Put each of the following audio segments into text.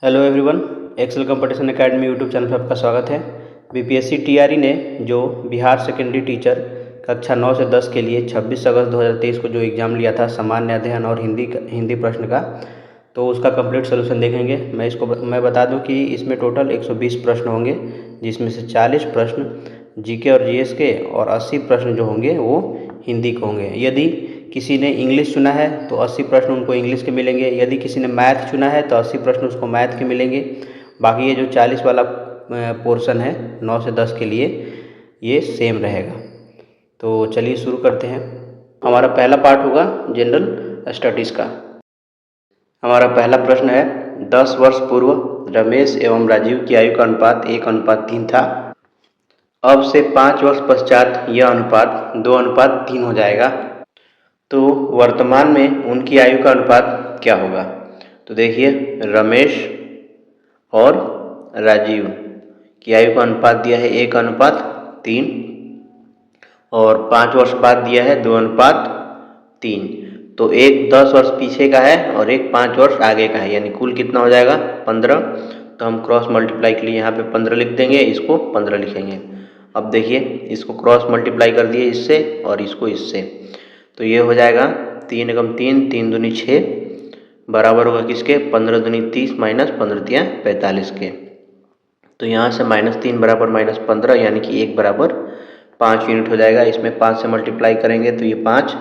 Hello everyone, Excel Competition Academy YouTube channel पर आपका स्वागत है। बीपीएससी टीआरई ने जो बिहार सेकेंडरी टीचर कक्षा 9 से 10 के लिए 26 अगस्त 2023 को जो एग्ज़ाम लिया था सामान्य अध्ययन और हिंदी प्रश्न का, तो उसका कंप्लीट सोल्यूशन देखेंगे। मैं बता दूं कि इसमें टोटल 120 प्रश्न होंगे, जिसमें से 40 प्रश्न जीके और जीएस के और 80 प्रश्न जो होंगे वो हिंदी के होंगे। यदि किसी ने इंग्लिश चुना है तो 80 प्रश्न उनको इंग्लिश के मिलेंगे। यदि किसी ने मैथ चुना है तो 80 प्रश्न उसको मैथ के मिलेंगे। बाकी ये जो 40 वाला पोर्शन है 9 से 10 के लिए, ये सेम रहेगा। तो चलिए शुरू करते हैं। हमारा पहला पार्ट होगा जनरल स्टडीज़ का। हमारा पहला प्रश्न है, 10 वर्ष पूर्व रमेश एवं राजीव की आयु का अनुपात 1:3 था। अब से 5 वर्ष पश्चात यह अनुपात 2:3 हो जाएगा, तो वर्तमान में उनकी आयु का अनुपात क्या होगा। तो देखिए, रमेश और राजीव की आयु का अनुपात दिया है 1:3 और 5 वर्ष बाद दिया है 2:3। तो एक 10 वर्ष पीछे का है और एक 5 वर्ष आगे का है, यानी कुल कितना हो जाएगा 15। तो हम क्रॉस मल्टीप्लाई के लिए यहाँ पे 15 लिख देंगे, इसको 15 लिखेंगे। अब देखिए, इसको क्रॉस मल्टीप्लाई कर दिए इससे और इसको इससे, तो ये हो जाएगा 3 एकम 3, 3 दूनी 6 बराबर होगा किसके, 15 दूनी 30 माइनस 15 तियाँ 45 के। तो यहाँ से -3 बराबर -15, यानी कि 1 बराबर 5 यूनिट हो जाएगा। इसमें 5 से मल्टीप्लाई करेंगे तो ये 5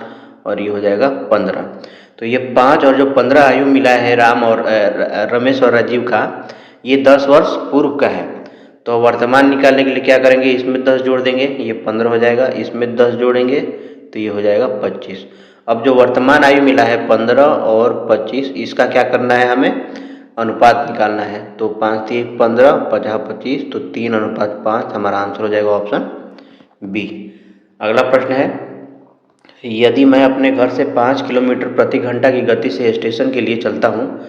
और ये हो जाएगा 15। तो ये 5 और जो 15 आयु मिला है रमेश और राजीव का, ये 10 वर्ष पूर्व का है। तो वर्तमान निकालने के लिए क्या करेंगे, इसमें 10 जोड़ देंगे, ये 15 हो जाएगा। इसमें 10 जोड़ेंगे तो ये हो जाएगा 25। अब जो वर्तमान आयु मिला है 15 और 25, इसका क्या करना है, हमें अनुपात निकालना है। तो 5 3 15, 50 25, तो 3:5 हमारा आंसर हो जाएगा ऑप्शन बी। अगला प्रश्न है, यदि मैं अपने घर से 5 किलोमीटर प्रति घंटा की गति से स्टेशन के लिए चलता हूँ,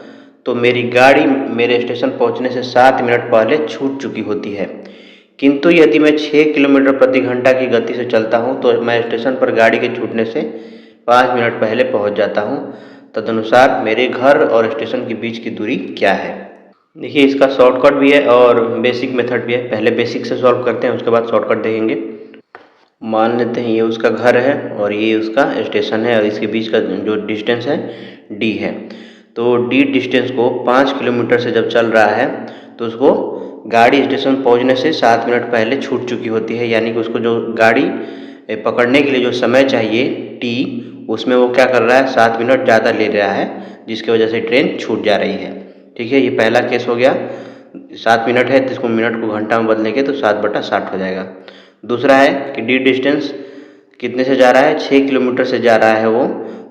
तो मेरी गाड़ी मेरे स्टेशन पहुँचने से 7 मिनट पहले छूट चुकी होती है। किंतु यदि मैं 6 किलोमीटर प्रति घंटा की गति से चलता हूँ तो मैं स्टेशन पर गाड़ी के छूटने से 5 मिनट पहले पहुँच जाता हूँ। तदनुसार मेरे घर और स्टेशन के बीच की दूरी क्या है। देखिए, इसका शॉर्टकट भी है और बेसिक मेथड भी है। पहले बेसिक से सॉल्व करते हैं, उसके बाद शॉर्टकट देखेंगे। मान लेते हैं ये उसका घर है और ये उसका स्टेशन है और इसके बीच का जो डिस्टेंस है डी है। तो डी डिस्टेंस को 5 किलोमीटर से जब चल रहा है तो उसको गाड़ी स्टेशन पहुंचने से 7 मिनट पहले छूट चुकी होती है, यानी कि उसको जो गाड़ी पकड़ने के लिए जो समय चाहिए टी, उसमें वो क्या कर रहा है, 7 मिनट ज़्यादा ले रहा है, जिसकी वजह से ट्रेन छूट जा रही है। ठीक है, ये पहला केस हो गया। 7 मिनट है तो इसको मिनट को घंटा में बदलेंगे तो 7/60 हो जाएगा। दूसरा है कि डी डिस्टेंस कितने से जा रहा है, 6 किलोमीटर से जा रहा है वो,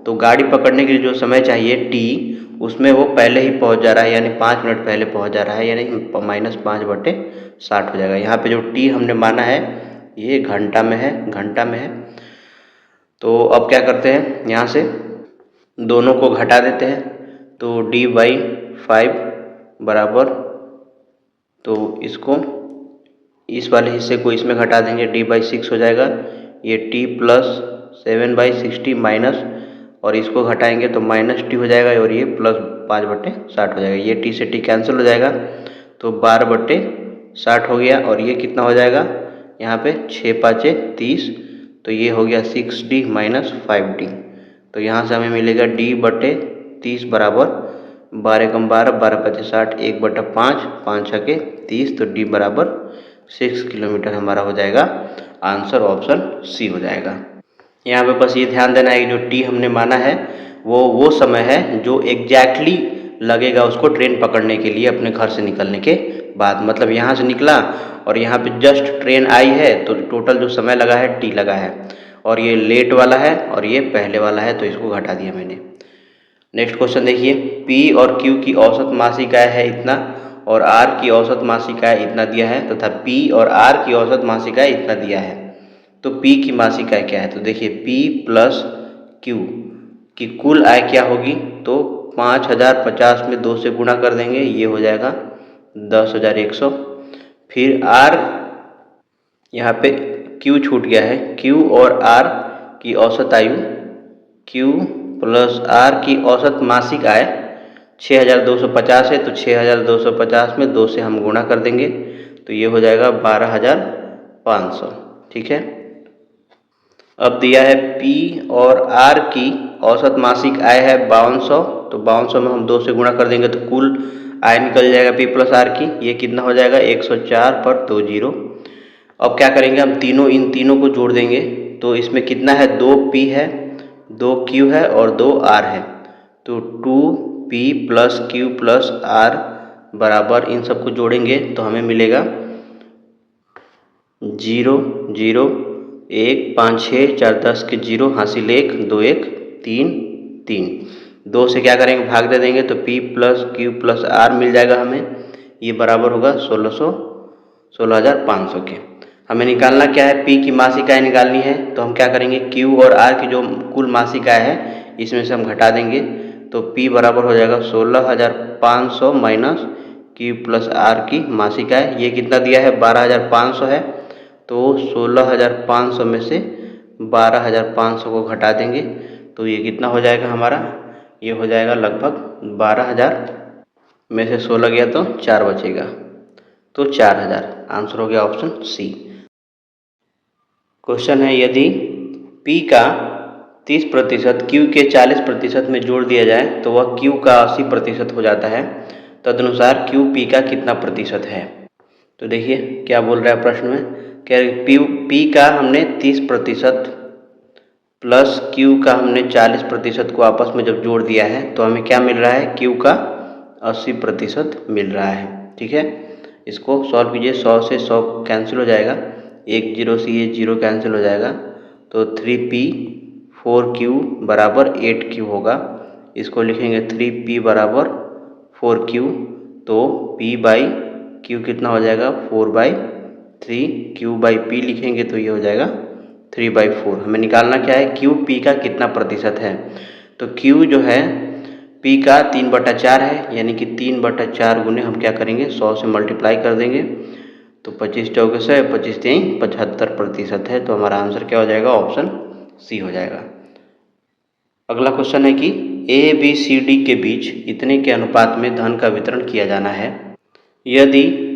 तो गाड़ी पकड़ने के लिए जो समय चाहिए टी, उसमें वो पहले ही पहुंच जा रहा है, यानी 5 मिनट पहले पहुंच जा रहा है, यानी -5/60 हो जाएगा। यहाँ पे जो टी हमने माना है ये घंटा में है। तो अब क्या करते हैं, यहाँ से दोनों को घटा देते हैं, तो d/5 बराबर, तो इसको इस वाले हिस्से को इसमें घटा देंगे, d/6 हो जाएगा। ये t प्लस 7/60 माइनस, और इसको घटाएंगे तो -t हो जाएगा और ये प्लस 5/60 हो जाएगा। ये t से t कैंसिल हो जाएगा तो 12/60 हो गया। और ये कितना हो जाएगा, यहाँ पे 6×5 = 30, तो ये हो गया 6d - 5d। तो यहाँ से हमें मिलेगा d/30 बराबर 12 × 12, 12×5 = 60, 1/5, 5×6 = 30, तो d बराबर 6 किलोमीटर हमारा हो जाएगा। आंसर ऑप्शन सी हो जाएगा। यहाँ पे बस ये ध्यान देना है कि जो टी हमने माना है वो समय है जो एग्जैक्टली लगेगा उसको ट्रेन पकड़ने के लिए अपने घर से निकलने के बाद। मतलब यहाँ से निकला और यहाँ पे जस्ट ट्रेन आई है तो टोटल जो समय लगा है टी लगा है, और ये लेट वाला है और ये पहले वाला है, तो इसको घटा दिया मैंने। नेक्स्ट क्वेश्चन देखिए, पी और क्यू की औसत मासिक आय है इतना और आर की औसत मासिक आय इतना दिया है, तथा पी और आर की औसत मासिक आय इतना दिया है। तो पी की मासिक आय क्या है, तो देखिए पी प्लस क्यू की कुल आय क्या होगी, तो 5050 में 2 से गुणा कर देंगे, ये हो जाएगा 10,100। फिर आर, यहाँ पे क्यू छूट गया है, क्यू और आर की औसत आयु, क्यू प्लस आर की औसत मासिक आय, 6250 है, तो 6250 में 2 से हम गुणा कर देंगे, तो ये हो जाएगा 12500। ठीक है। अब दिया है पी और आर की औसत मासिक आय है 5200, तो 5200 में हम 2 से गुणा कर देंगे तो कुल आय निकल जाएगा पी प्लस आर की। ये कितना हो जाएगा 104 पर 2 जीरो। अब क्या करेंगे हम इन तीनों को जोड़ देंगे, तो इसमें कितना है 2p है, 2q है और 2r है, तो 2p plus q plus r बराबर इन सबको जोड़ेंगे तो हमें मिलेगा 0 0 1 5 6 4 10 के 0 हासिल 1 2 1 3 3। 2 से क्या करेंगे भाग दे देंगे तो p plus q plus r मिल जाएगा हमें, ये बराबर होगा 16,500 के। हमें निकालना क्या है, p की मासिक आय निकालनी है, तो हम क्या करेंगे q और r की जो कुल मासिक आय है इसमें से हम घटा देंगे, तो p बराबर हो जाएगा 16,500 माइनस q प्लस r की मासिक आय। ये कितना दिया है 12,500 है, तो 16,500 में से 12,500 को घटा देंगे, तो ये कितना हो जाएगा हमारा, ये हो जाएगा लगभग 12,000 में से 16 गया तो 4 बचेगा, तो 4,000। आंसर हो गया ऑप्शन सी। क्वेश्चन है यदि P का 30% Q के 40% में जोड़ दिया जाए तो वह Q का 80% हो जाता है, तदनुसार Q P का कितना प्रतिशत है। तो देखिए क्या बोल रहा है प्रश्न में, क्या P का हमने 30% प्लस Q का हमने 40% को आपस में जब जोड़ दिया है तो हमें क्या मिल रहा है, Q का 80% मिल रहा है। ठीक है, इसको सॉल्व कीजिए, 100 से 100 कैंसिल हो जाएगा, 1 0 से ये 0 कैंसिल हो जाएगा, तो 3p 4q बराबर 8q होगा। इसको लिखेंगे 3p बराबर 4q, तो p बाई q कितना हो जाएगा 4/3, q बाई p लिखेंगे तो ये हो जाएगा 3/4। हमें निकालना क्या है, q p का कितना प्रतिशत है, तो q जो है p का 3/4 है, यानी कि 3/4 गुने हम क्या करेंगे 100 से मल्टीप्लाई कर देंगे, तो 25 चौके से 25 3 75% है, तो हमारा आंसर क्या हो जाएगा ऑप्शन सी हो जाएगा। अगला क्वेश्चन है कि ए बी सी डी के बीच इतने के अनुपात में धन का वितरण किया जाना है। यदि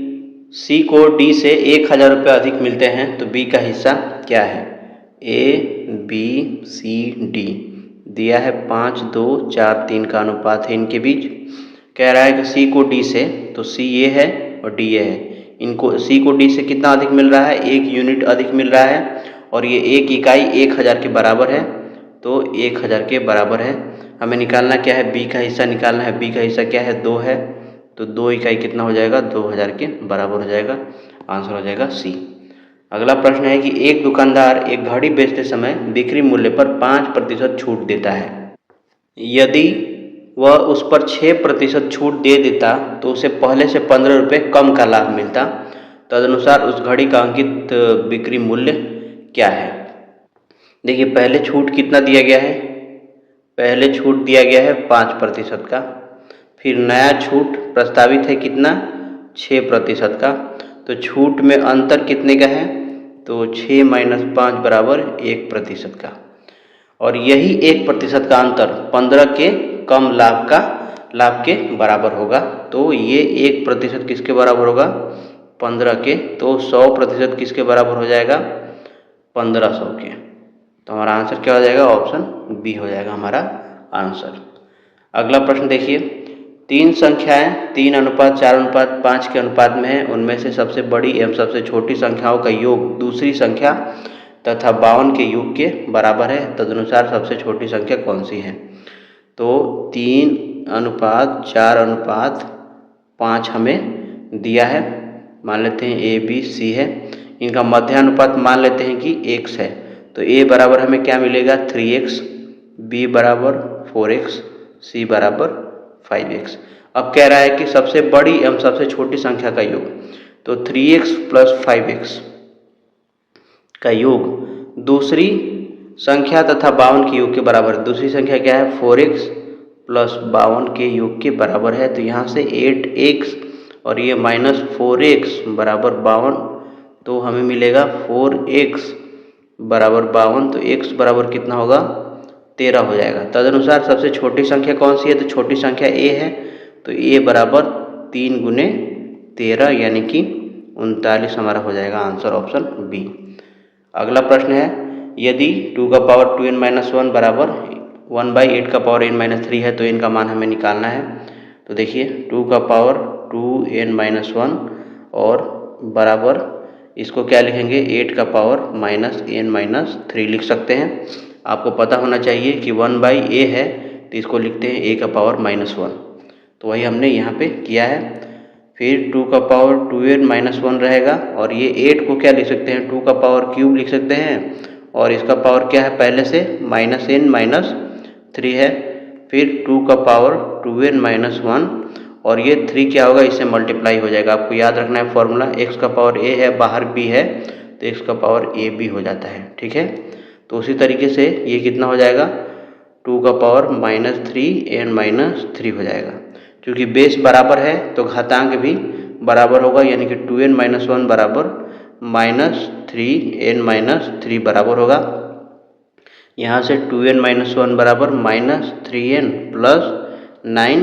सी को डी से 1,000 रुपये अधिक मिलते हैं तो बी का हिस्सा क्या है। ए बी सी डी दिया है 5 2 4 3 का अनुपात है इनके बीच। कह रहा है कि सी को डी से, तो सी ये है और डी ये है, इनको सी को डी से कितना अधिक मिल रहा है, 1 यूनिट अधिक मिल रहा है, और ये 1 इकाई 1,000 के बराबर है, तो 1,000 के बराबर है। हमें निकालना क्या है, बी का हिस्सा निकालना है, बी का हिस्सा क्या है 2 है, तो 2 इकाई कितना हो जाएगा 2,000 के बराबर हो जाएगा, आंसर हो जाएगा सी। अगला प्रश्न है कि एक दुकानदार एक घड़ी बेचते समय बिक्री मूल्य पर 5% छूट देता है। यदि वह उस पर 6% छूट दे देता तो उसे पहले से 15 रुपये कम का लाभ मिलता, तदनुसार उस घड़ी का अंकित बिक्री मूल्य क्या है। देखिए पहले छूट कितना दिया गया है, पहले छूट दिया गया है 5% का, फिर नया छूट प्रस्तावित है कितना 6% का, तो छूट में अंतर कितने का है, तो 6 - 5 बराबर 1% का, और यही 1% का अंतर 15 के कम लाभ के बराबर होगा, तो ये 1% किसके बराबर होगा 15 के, तो 100% किसके बराबर हो जाएगा 1500 के, तो हमारा आंसर क्या हो जाएगा ऑप्शन बी हो जाएगा हमारा आंसर। अगला प्रश्न देखिए, 3 संख्याएं 3:4:5 के अनुपात में है, उनमें से सबसे बड़ी एवं सबसे छोटी संख्याओं का योग दूसरी संख्या तथा 52 के योग के बराबर है, तदनुसार सबसे छोटी संख्या कौन सी है। तो 3:4:5 हमें दिया है, मान लेते हैं ए बी सी है, इनका मध्यानुपात मान लेते हैं कि x है, तो a बराबर हमें क्या मिलेगा 3x, b बराबर 4x, c बराबर 5x। अब कह रहा है कि सबसे बड़ी एवं सबसे छोटी संख्या का योग, तो 3x प्लस 5x का योग दूसरी संख्या तथा 52 के योग के बराबर है। दूसरी संख्या क्या है 4x प्लस 52 के योग के बराबर है, तो यहाँ से 8x और ये -4x बराबर 52, तो हमें मिलेगा 4x बराबर 52, तो x बराबर कितना होगा 13 हो जाएगा। तदनुसार सबसे छोटी संख्या कौन सी है, तो छोटी संख्या a है, तो a बराबर 3 गुने 13 यानी कि 39 हमारा हो जाएगा आंसर ऑप्शन बी। अगला प्रश्न है, यदि 2 का पावर 2n-1 बराबर 1/8 का पावर n-3 है तो n का मान हमें निकालना है। तो देखिए 2 का पावर 2n-1 और बराबर इसको क्या लिखेंगे, 8 का पावर -n-3 लिख सकते हैं। आपको पता होना चाहिए कि 1/a है तो इसको लिखते हैं a का पावर -1, तो वही हमने यहाँ पे किया है। फिर 2 का पावर 2n-1 रहेगा और ये 8 को क्या लिख सकते हैं, 2 का पावर क्यूब लिख सकते हैं और इसका पावर क्या है पहले से -n-3 है। फिर 2 का पावर 2n-1 और ये 3 क्या होगा, इससे मल्टीप्लाई हो जाएगा। आपको याद रखना है फॉर्मूला, x का पावर a है, बाहर b है तो x का पावर a b हो जाता है, ठीक है। तो उसी तरीके से ये कितना हो जाएगा, 2 का पावर -3n-3 हो जाएगा। क्योंकि बेस बराबर है तो घातांक भी बराबर होगा, यानी कि 2n-1 बराबर -3n-3 बराबर होगा। यहाँ से 2n-1 बराबर -3n + 9,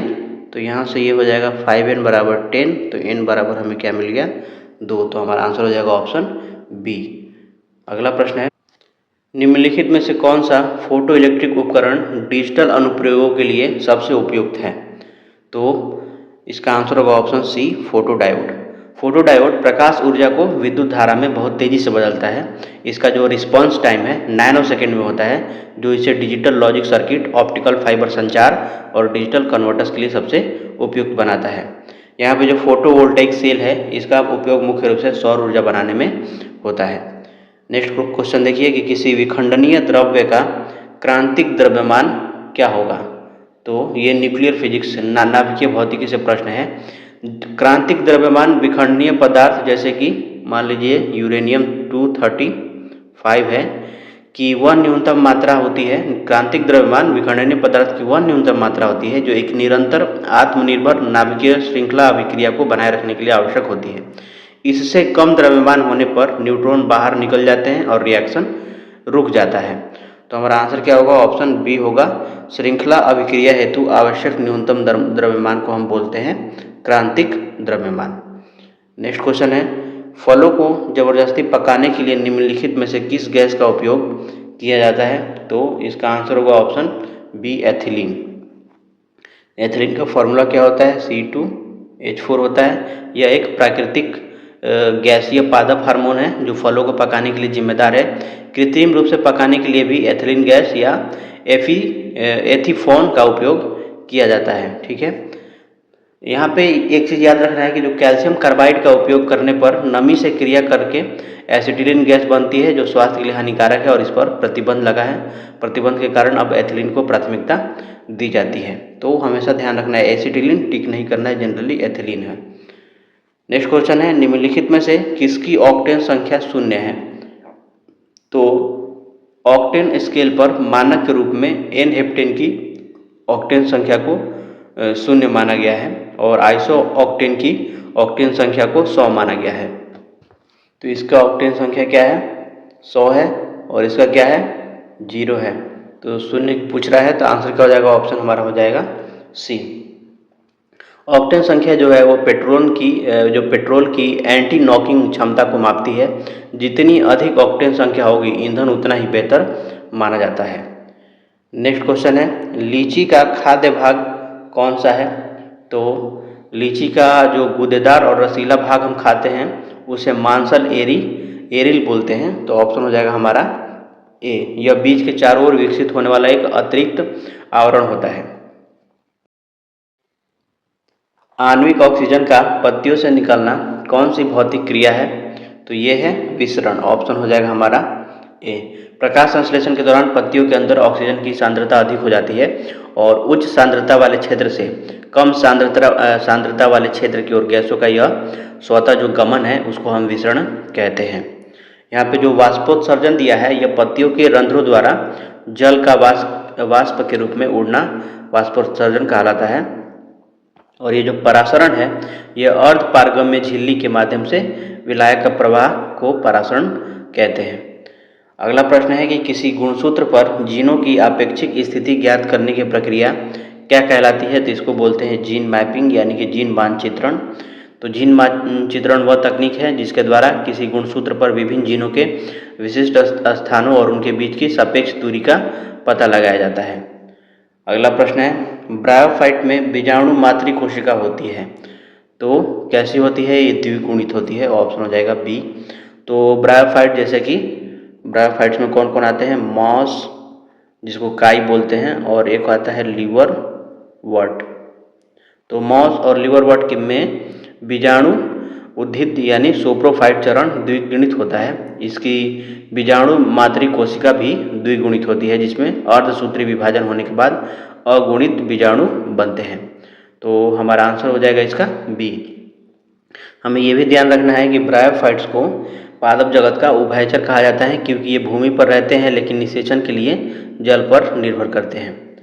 तो यहाँ से ये हो जाएगा 5n बराबर 10, तो n बराबर हमें क्या मिल गया, 2, तो हमारा आंसर हो जाएगा ऑप्शन बी। अगला प्रश्न है, निम्नलिखित में से कौन सा फोटो इलेक्ट्रिक उपकरण डिजिटल अनुप्रयोगों के लिए सबसे उपयुक्त है। तो इसका आंसर होगा option C, photo diode. Photo diode प्रकाश ऊर्जा को विद्युत धारा में बहुत तेज़ी से बदलता है। इसका जो रिस्पांस टाइम है नैनो सेकेंड में होता है, जो इसे digital logic circuit, optical fibre संचार और डिजिटल कन्वर्टर्स के लिए सबसे उपयुक्त बनाता है। यहाँ पे जो फोटोवोल्टेइक सेल है इसका उपयोग मुख्य रूप से सौर ऊर्जा बनाने में होता है। नेक्स्ट क्वेश्चन देखिए कि किसी विखंडनीय द्रव्य का क्रांतिक द्रव्यमान क्या होगा। तो ये न्यूक्लियर फिजिक्स नाभिकीय भौतिकी से प्रश्न है। क्रांतिक द्रव्यमान विखंडनीय पदार्थ जैसे कि मान लीजिए यूरेनियम 235 है कि वह न्यूनतम मात्रा होती है। क्रांतिक द्रव्यमान विखंडनीय पदार्थ की वह न्यूनतम मात्रा होती है जो एक निरंतर आत्मनिर्भर नाभिकीय श्रृंखला अभिक्रिया को बनाए रखने के लिए आवश्यक होती है। इससे कम द्रव्यमान होने पर न्यूट्रॉन बाहर निकल जाते हैं और रिएक्शन रुक जाता है। तो हमारा आंसर क्या होगा, ऑप्शन बी होगा। श्रृंखला अभिक्रिया हेतु आवश्यक न्यूनतम द्रव्यमान को हम बोलते हैं क्रांतिक द्रव्यमान। नेक्स्ट क्वेश्चन है, फलों को जबरदस्ती पकाने के लिए निम्नलिखित में से किस गैस का उपयोग किया जाता है। तो इसका आंसर होगा ऑप्शन बी, एथिलीन। एथिलीन का फॉर्मूला क्या होता है, C2H4 होता है। यह एक प्राकृतिक गैसीय पादप हार्मोन है जो फलों को पकाने के लिए जिम्मेदार है। कृत्रिम रूप से पकाने के लिए भी एथिलीन गैस या एथीफोन का उपयोग किया जाता है, ठीक है। यहाँ पे एक चीज़ याद रखना है कि जो कैल्शियम कार्बाइड का उपयोग करने पर नमी से क्रिया करके एसिटिलीन गैस बनती है जो स्वास्थ्य के लिए हानिकारक है और इस पर प्रतिबंध लगा है। प्रतिबंध के कारण अब एथिलीन को प्राथमिकता दी जाती है। तो हमेशा ध्यान रखना है, एसिटिलीन टिक नहीं करना है, जनरली एथिलीन है। नेक्स्ट क्वेश्चन है, निम्नलिखित में से किसकी ऑक्टेन संख्या 0 है। तो ऑक्टेन स्केल पर मानक के रूप में एन हेप्टेन की ऑक्टेन संख्या को 0 माना गया है और आइसो ऑक्टेन की ऑक्टेन संख्या को 100 माना गया है। तो इसका ऑक्टेन संख्या क्या है, 100 है और इसका क्या है, 0 है। तो 0 पूछ रहा है तो आंसर क्या हो जाएगा, ऑप्शन हमारा हो जाएगा सी। ऑक्टेन संख्या जो है वो पेट्रोल की एंटी नॉकिंग क्षमता को मापती है। जितनी अधिक ऑक्टेन संख्या होगी ईंधन उतना ही बेहतर माना जाता है। नेक्स्ट क्वेश्चन है, लीची का खाद्य भाग कौन सा है। तो लीची का जो गूदेदार और रसीला भाग हम खाते हैं उसे मांसल एरिल बोलते हैं। तो ऑप्शन हो जाएगा हमारा ए। यह बीज के चारों ओर विकसित होने वाला एक अतिरिक्त आवरण होता है। आणविक ऑक्सीजन का पत्तियों से निकलना कौन सी भौतिक क्रिया है। तो ये है विसरण। ऑप्शन हो जाएगा हमारा ए। प्रकाश संश्लेषण के दौरान पत्तियों के अंदर ऑक्सीजन की सांद्रता अधिक हो जाती है और उच्च सांद्रता वाले क्षेत्र से कम सांद्रता वाले क्षेत्र की ओर गैसों का यह स्वतः जो गमन है उसको हम विसरण कहते हैं। यहाँ पे जो वाष्पोत्सर्जन दिया है यह पत्तियों के रंध्रों द्वारा जल का वाष्प के रूप में उड़ना वाष्पोत्सर्जन कहलाता है। और ये जो परासरण है यह अर्ध पारगम्य झिल्ली के माध्यम से विलायक का प्रवाह को परासरण कहते हैं। अगला प्रश्न है कि किसी गुणसूत्र पर जीनों की आपेक्षिक स्थिति ज्ञात करने की प्रक्रिया क्या कहलाती है? तो इसको बोलते हैं जीन मैपिंग यानी कि जीन मानचित्रण। तो जीन मानचित्रण वह तकनीक है जिसके द्वारा किसी गुणसूत्र पर विभिन्न जीनों के विशिष्ट स्थानों और उनके बीच की सापेक्ष दूरी का पता लगाया जाता है। अगला प्रश्न है ब्रायोफाइट में बीजाणु मातृ कोशिका होती है तो कैसी होती है? ये द्विगुणित होती है, ऑप्शन हो जाएगा बी। तो ब्रायोफाइट जैसे कि ब्रायोफाइट्स में कौन कौन आते हैं? मॉस जिसको काई बोलते हैं और एक आता है लीवर वर्ट। तो मॉस और लीवर वर्ट में बीजाणु उद्धित यानी सोप्रोफाइट चरण द्विगुणित होता है। इसकी बीजाणु मातृ कोशिका भी द्विगुणित होती है जिसमें अर्धसूत्री विभाजन होने के बाद अगुणित बीजाणु बनते हैं। तो हमारा आंसर हो जाएगा इसका बी। हमें यह भी ध्यान रखना है कि ब्रायोफाइट्स को पादप जगत का उभयचर कहा जाता है क्योंकि ये भूमि पर रहते हैं लेकिन निषेचन के लिए जल पर निर्भर करते हैं।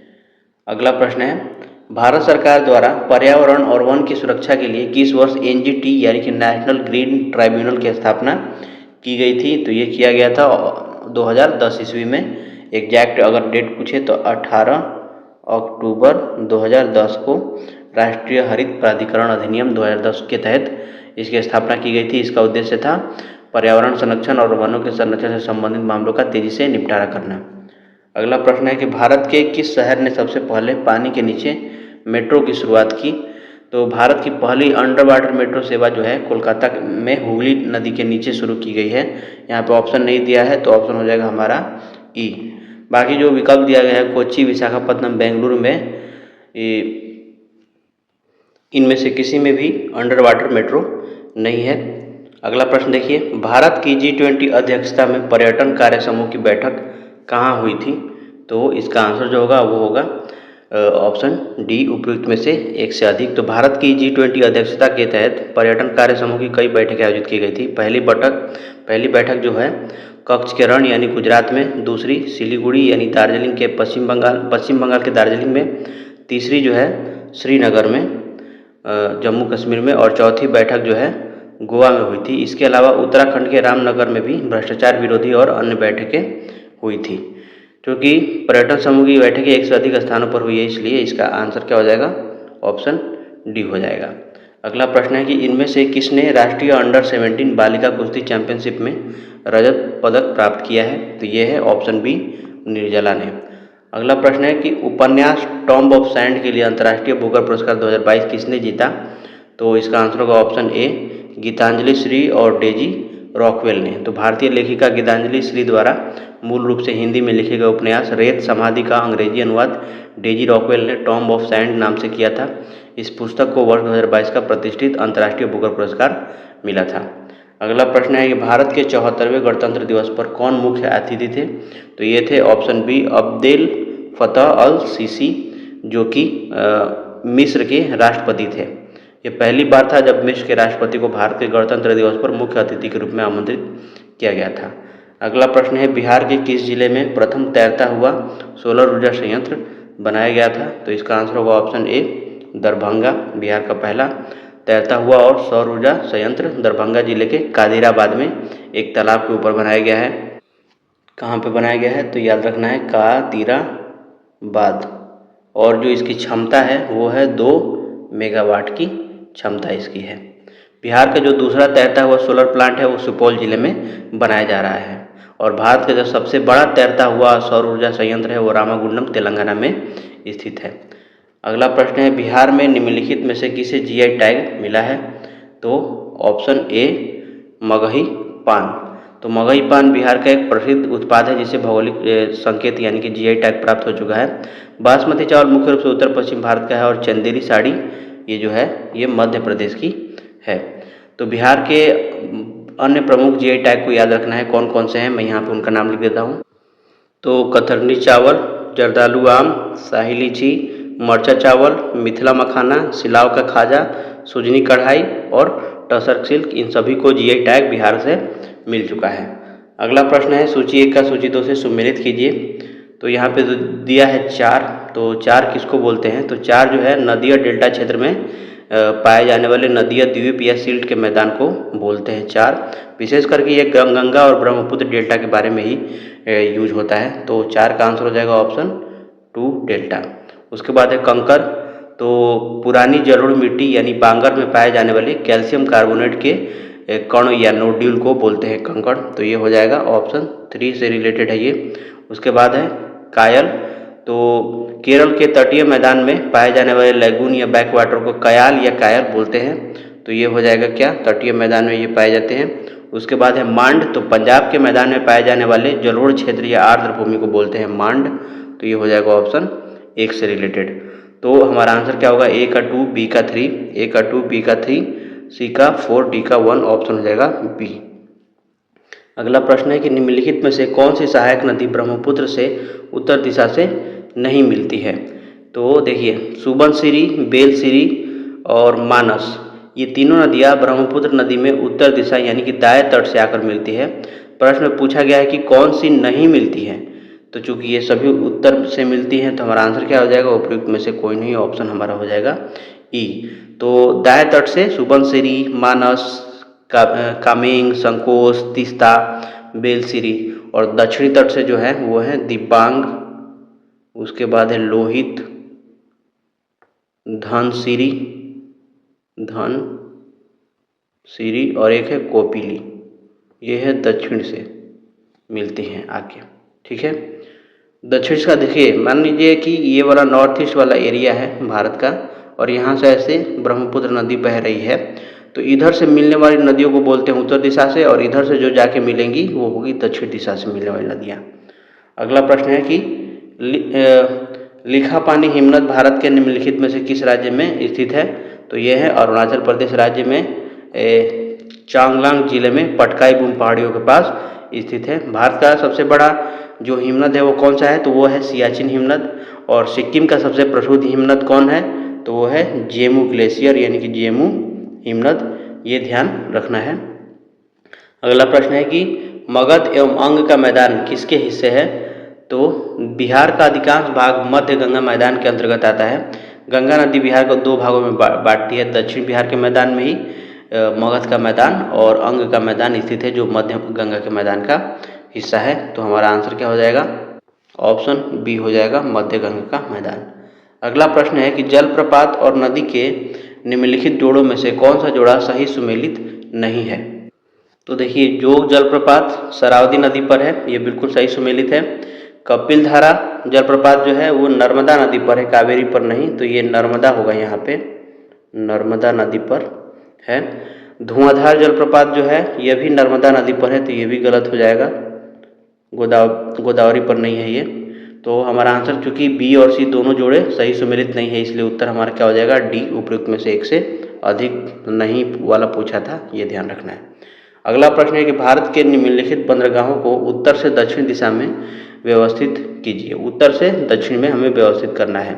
अगला प्रश्न है भारत सरकार द्वारा पर्यावरण और वन की सुरक्षा के लिए किस वर्ष एनजीटी यानी कि नेशनल ग्रीन ट्राइब्यूनल की स्थापना की गई थी? तो ये किया गया था 2010 ईस्वी में। एग्जैक्ट अगर डेट पूछे तो 18 अक्टूबर 2010 को राष्ट्रीय हरित प्राधिकरण अधिनियम 2010 के तहत इसकी स्थापना की गई थी। इसका उद्देश्य था पर्यावरण संरक्षण और वनों के संरक्षण से संबंधित मामलों का तेजी से निपटारा करना। अगला प्रश्न है कि भारत के किस शहर ने सबसे पहले पानी के नीचे मेट्रो की शुरुआत की? तो भारत की पहली अंडर वाटर मेट्रो सेवा जो है कोलकाता में हुगली नदी के नीचे शुरू की गई है। यहाँ पे ऑप्शन नहीं दिया है तो ऑप्शन हो जाएगा हमारा ई। बाकी जो विकल्प दिया गया है कोच्चि, विशाखापट्टनम, बेंगलुरु में, इनमें से किसी में भी अंडर वाटर मेट्रो नहीं है। अगला प्रश्न देखिए भारत की G20 अध्यक्षता में पर्यटन कार्य समूह की बैठक कहाँ हुई थी? तो इसका आंसर जो होगा वो होगा ऑप्शन डी, उपयुक्त में से एक से अधिक। तो भारत की G20 अध्यक्षता के तहत पर्यटन कार्य समूह की कई बैठकें आयोजित की गई थी। पहली बैठक जो है कच्छ के रण यानी गुजरात में, दूसरी सिलीगुड़ी यानी दार्जिलिंग के पश्चिम बंगाल के दार्जिलिंग में, तीसरी जो है श्रीनगर में जम्मू कश्मीर में और चौथी बैठक जो है गोवा में हुई थी। इसके अलावा उत्तराखंड के रामनगर में भी भ्रष्टाचार विरोधी और अन्य बैठकें हुई थी। क्योंकि पर्यटन समूह की बैठकें एक से अधिक स्थानों पर हुई है इसलिए इसका आंसर क्या हो जाएगा? ऑप्शन डी हो जाएगा। अगला प्रश्न है कि इनमें से किसने राष्ट्रीय अंडर 17 बालिका कुश्ती चैंपियनशिप में रजत पदक प्राप्त किया है? तो ये है ऑप्शन बी, निर्जला ने। अगला प्रश्न है कि उपन्यास टॉम्ब ऑफ सैंड के लिए अंतर्राष्ट्रीय बुकर पुरस्कार 2022 किसने जीता? तो इसका आंसर होगा ऑप्शन ए, गीतांजलि श्री और डेजी रॉकवेल ने। तो भारतीय लेखिका गीतांजलि श्री द्वारा मूल रूप से हिंदी में लिखे गए उपन्यास रेत समाधि का अंग्रेजी अनुवाद डेजी रॉकवेल ने टॉम्ब ऑफ सैंड नाम से किया था। इस पुस्तक को वर्ष 2022 का प्रतिष्ठित अंतर्राष्ट्रीय बुकर पुरस्कार मिला था। अगला प्रश्न है कि भारत के 74वें गणतंत्र दिवस पर कौन मुख्य अतिथि थे? तो ये थे ऑप्शन बी, अब्देल फतह अल सीसी जो कि मिस्र के राष्ट्रपति थे। ये पहली बार था जब मिस्र के राष्ट्रपति को भारत के गणतंत्र दिवस पर मुख्य अतिथि के रूप में आमंत्रित किया गया था। अगला प्रश्न है बिहार के किस जिले में प्रथम तैरता हुआ सोलर ऊर्जा संयंत्र बनाया गया था? तो इसका आंसर होगा ऑप्शन ए, दरभंगा। बिहार का पहला तैरता हुआ और सौर ऊर्जा संयंत्र दरभंगा जिले के कादिराबाद में एक तालाब के ऊपर बनाया गया है। कहाँ पे बनाया गया है? तो याद रखना है कादिराबाद। और जो इसकी क्षमता है वो है 2 मेगावाट की क्षमता इसकी है। बिहार का जो दूसरा तैरता हुआ सोलर प्लांट है वो सुपौल जिले में बनाया जा रहा है। और भारत का जो सबसे बड़ा तैरता हुआ सौर ऊर्जा संयंत्र है वो रामागुंडम तेलंगाना में स्थित है। अगला प्रश्न है बिहार में निम्नलिखित में से किसे जीआई टैग मिला है? तो ऑप्शन ए, मगही पान। तो मगही पान बिहार का एक प्रसिद्ध उत्पाद है जिसे भौगोलिक संकेत यानी कि जीआई टैग प्राप्त हो चुका है। बासमती चावल मुख्य रूप से उत्तर पश्चिम भारत का है और चंदेरी साड़ी ये जो है ये मध्य प्रदेश की है। तो बिहार के अन्य प्रमुख जीआई टैग को याद रखना है कौन कौन से हैं, मैं यहाँ पे उनका नाम लिख देता हूँ। तो कतरनी चावल, जर्दालू आम, शाही लीची, मरचा चावल, मिथिला मखाना, सिलाव का खाजा, सुजनी कढ़ाई और टसर सिल्क, इन सभी को जीआई टैग बिहार से मिल चुका है। अगला प्रश्न है सूची 1 का सूची 2 से सुमेलित कीजिए। तो यहाँ पे दिया है 4, तो 4 किसको बोलते हैं? तो 4 जो है नदी और डेल्टा क्षेत्र में पाए जाने वाले नदी या द्वीप या सिल्ट के मैदान को बोलते हैं। 4, विशेष करके ये गंगा और ब्रह्मपुत्र डेल्टा के बारे में ही यूज होता है। तो 4 का आंसर हो जाएगा ऑप्शन 2 डेल्टा। उसके बाद है कंकर। तो पुरानी जलोढ़ मिट्टी यानी बांगर में पाए जाने वाले कैल्शियम कार्बोनेट के कण या नोड्यूल को बोलते हैं कंकड़। तो ये हो जाएगा ऑप्शन 3 से रिलेटेड है ये। उसके बाद है कायल। तो केरल के तटीय मैदान में पाए जाने वाले लैगून या बैक वाटर को कयाल या कायल बोलते हैं। तो ये हो जाएगा क्या, तटीय मैदान में ये पाए जाते हैं। उसके बाद है मांड। तो पंजाब के मैदान में पाए जाने वाले जलोढ़ क्षेत्र या आर्द्र भूमि को बोलते हैं मांड। तो ये हो जाएगा ऑप्शन 1 से रिलेटेड। तो हमारा आंसर क्या होगा, ए का 2, बी का 3, ए का 2, बी का 3, सी का 4, डी का 1, ऑप्शन हो जाएगा बी। अगला प्रश्न है कि निम्नलिखित में से कौन सी सहायक नदी ब्रह्मपुत्र से उत्तर दिशा से नहीं मिलती है। तो देखिए सुबनसिरी, बेलसिरी और मानस, ये तीनों नदियाँ ब्रह्मपुत्र नदी में उत्तर दिशा यानी कि दाएं तट से आकर मिलती है। प्रश्न में पूछा गया है कि कौन सी नहीं मिलती है। तो चूंकि ये सभी उत्तर से मिलती हैं तो हमारा आंसर क्या हो जाएगा, उपयुक्त में से कोई नहीं, ऑप्शन हमारा हो जाएगा ई। तो दाएं तट से सुबनसिरी, मानस, कामेंग, संकोच, तीस्ता, बेलसिरी, और दक्षिणी तट से जो है वो है दिबांग, उसके बाद है लोहित, धनसिरी और एक है कोपिली। ये है दक्षिण से मिलती हैं आके, ठीक है। दक्षिण का देखिए, मान लीजिए कि ये वाला नॉर्थ ईस्ट वाला एरिया है भारत का और यहाँ से ऐसे ब्रह्मपुत्र नदी बह रही है। तो इधर से मिलने वाली नदियों को बोलते हैं उत्तर दिशा से, और इधर से जो जाके मिलेंगी वो होगी दक्षिण दिशा से मिलने वाली नदियाँ। अगला प्रश्न है कि लिखापानी हिमनद भारत के निम्नलिखित में से किस राज्य में स्थित है। तो ये है अरुणाचल प्रदेश राज्य में चांगलांग जिले में पटकाई बूम पहाड़ियों के पास स्थित है। भारत का सबसे बड़ा जो हिमनद है वो कौन सा है, तो वो है सियाचिन हिमनद। और सिक्किम का सबसे प्रसिद्ध हिमनद कौन है, तो वो है जेमू ग्लेशियर यानी कि जेमू हिमनद, ये ध्यान रखना है। अगला प्रश्न है कि मगध एवं अंग का मैदान किसके हिस्से है। तो बिहार का अधिकांश भाग मध्य गंगा मैदान के अंतर्गत आता है। गंगा नदी बिहार को 2 भागों में बांटती है। दक्षिण बिहार के मैदान में ही मगध का मैदान और अंग का मैदान स्थित है जो मध्य गंगा के मैदान का हिस्सा है। तो हमारा आंसर क्या हो जाएगा, ऑप्शन बी हो जाएगा, मध्य गंगा का मैदान। अगला प्रश्न है कि जलप्रपात और नदी के निम्नलिखित जोड़ों में से कौन सा जोड़ा सही सुमेलित नहीं है। तो देखिए जोग जलप्रपात शरावती नदी पर है, ये बिल्कुल सही सुमेलित है। कपिल धारा जलप्रपात जो है वो नर्मदा नदी पर है, कावेरी पर नहीं, तो ये नर्मदा होगा, यहाँ पे नर्मदा नदी पर है। धुआंधार जलप्रपात जो है ये भी नर्मदा नदी पर है, तो ये भी गलत हो जाएगा, गोदावरी पर नहीं है ये। तो हमारा आंसर चूंकि बी और सी दोनों जोड़े सही सुमेलित नहीं है, इसलिए उत्तर हमारा क्या हो जाएगा, डी, उपयुक्त में से 1 से अधिक नहीं वाला पूछा था, ये ध्यान रखना है। अगला प्रश्न है कि भारत के निम्नलिखित बंदरगाहों को उत्तर से दक्षिण दिशा में व्यवस्थित कीजिए। उत्तर से दक्षिण में हमें व्यवस्थित करना है।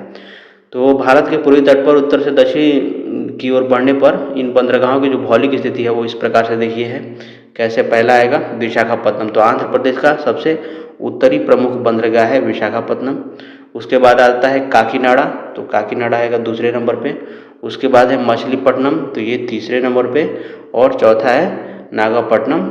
तो भारत के पूर्वी तट पर उत्तर से दक्षिण की ओर बढ़ने पर इन बंदरगाहों की जो भौगोलिक स्थिति है वो इस प्रकार से देखिए है। कैसे, पहला आएगा विशाखापत्तनम, तो आंध्र प्रदेश का सबसे उत्तरी प्रमुख बंदरगाह है विशाखापत्तनम। उसके बाद आता है काकीनाडा, तो काकीनाडा आएगा दूसरे नंबर पे। उसके बाद है मछलीपट्टनम, तो ये तीसरे नंबर पे। और चौथा है नागापट्टनम,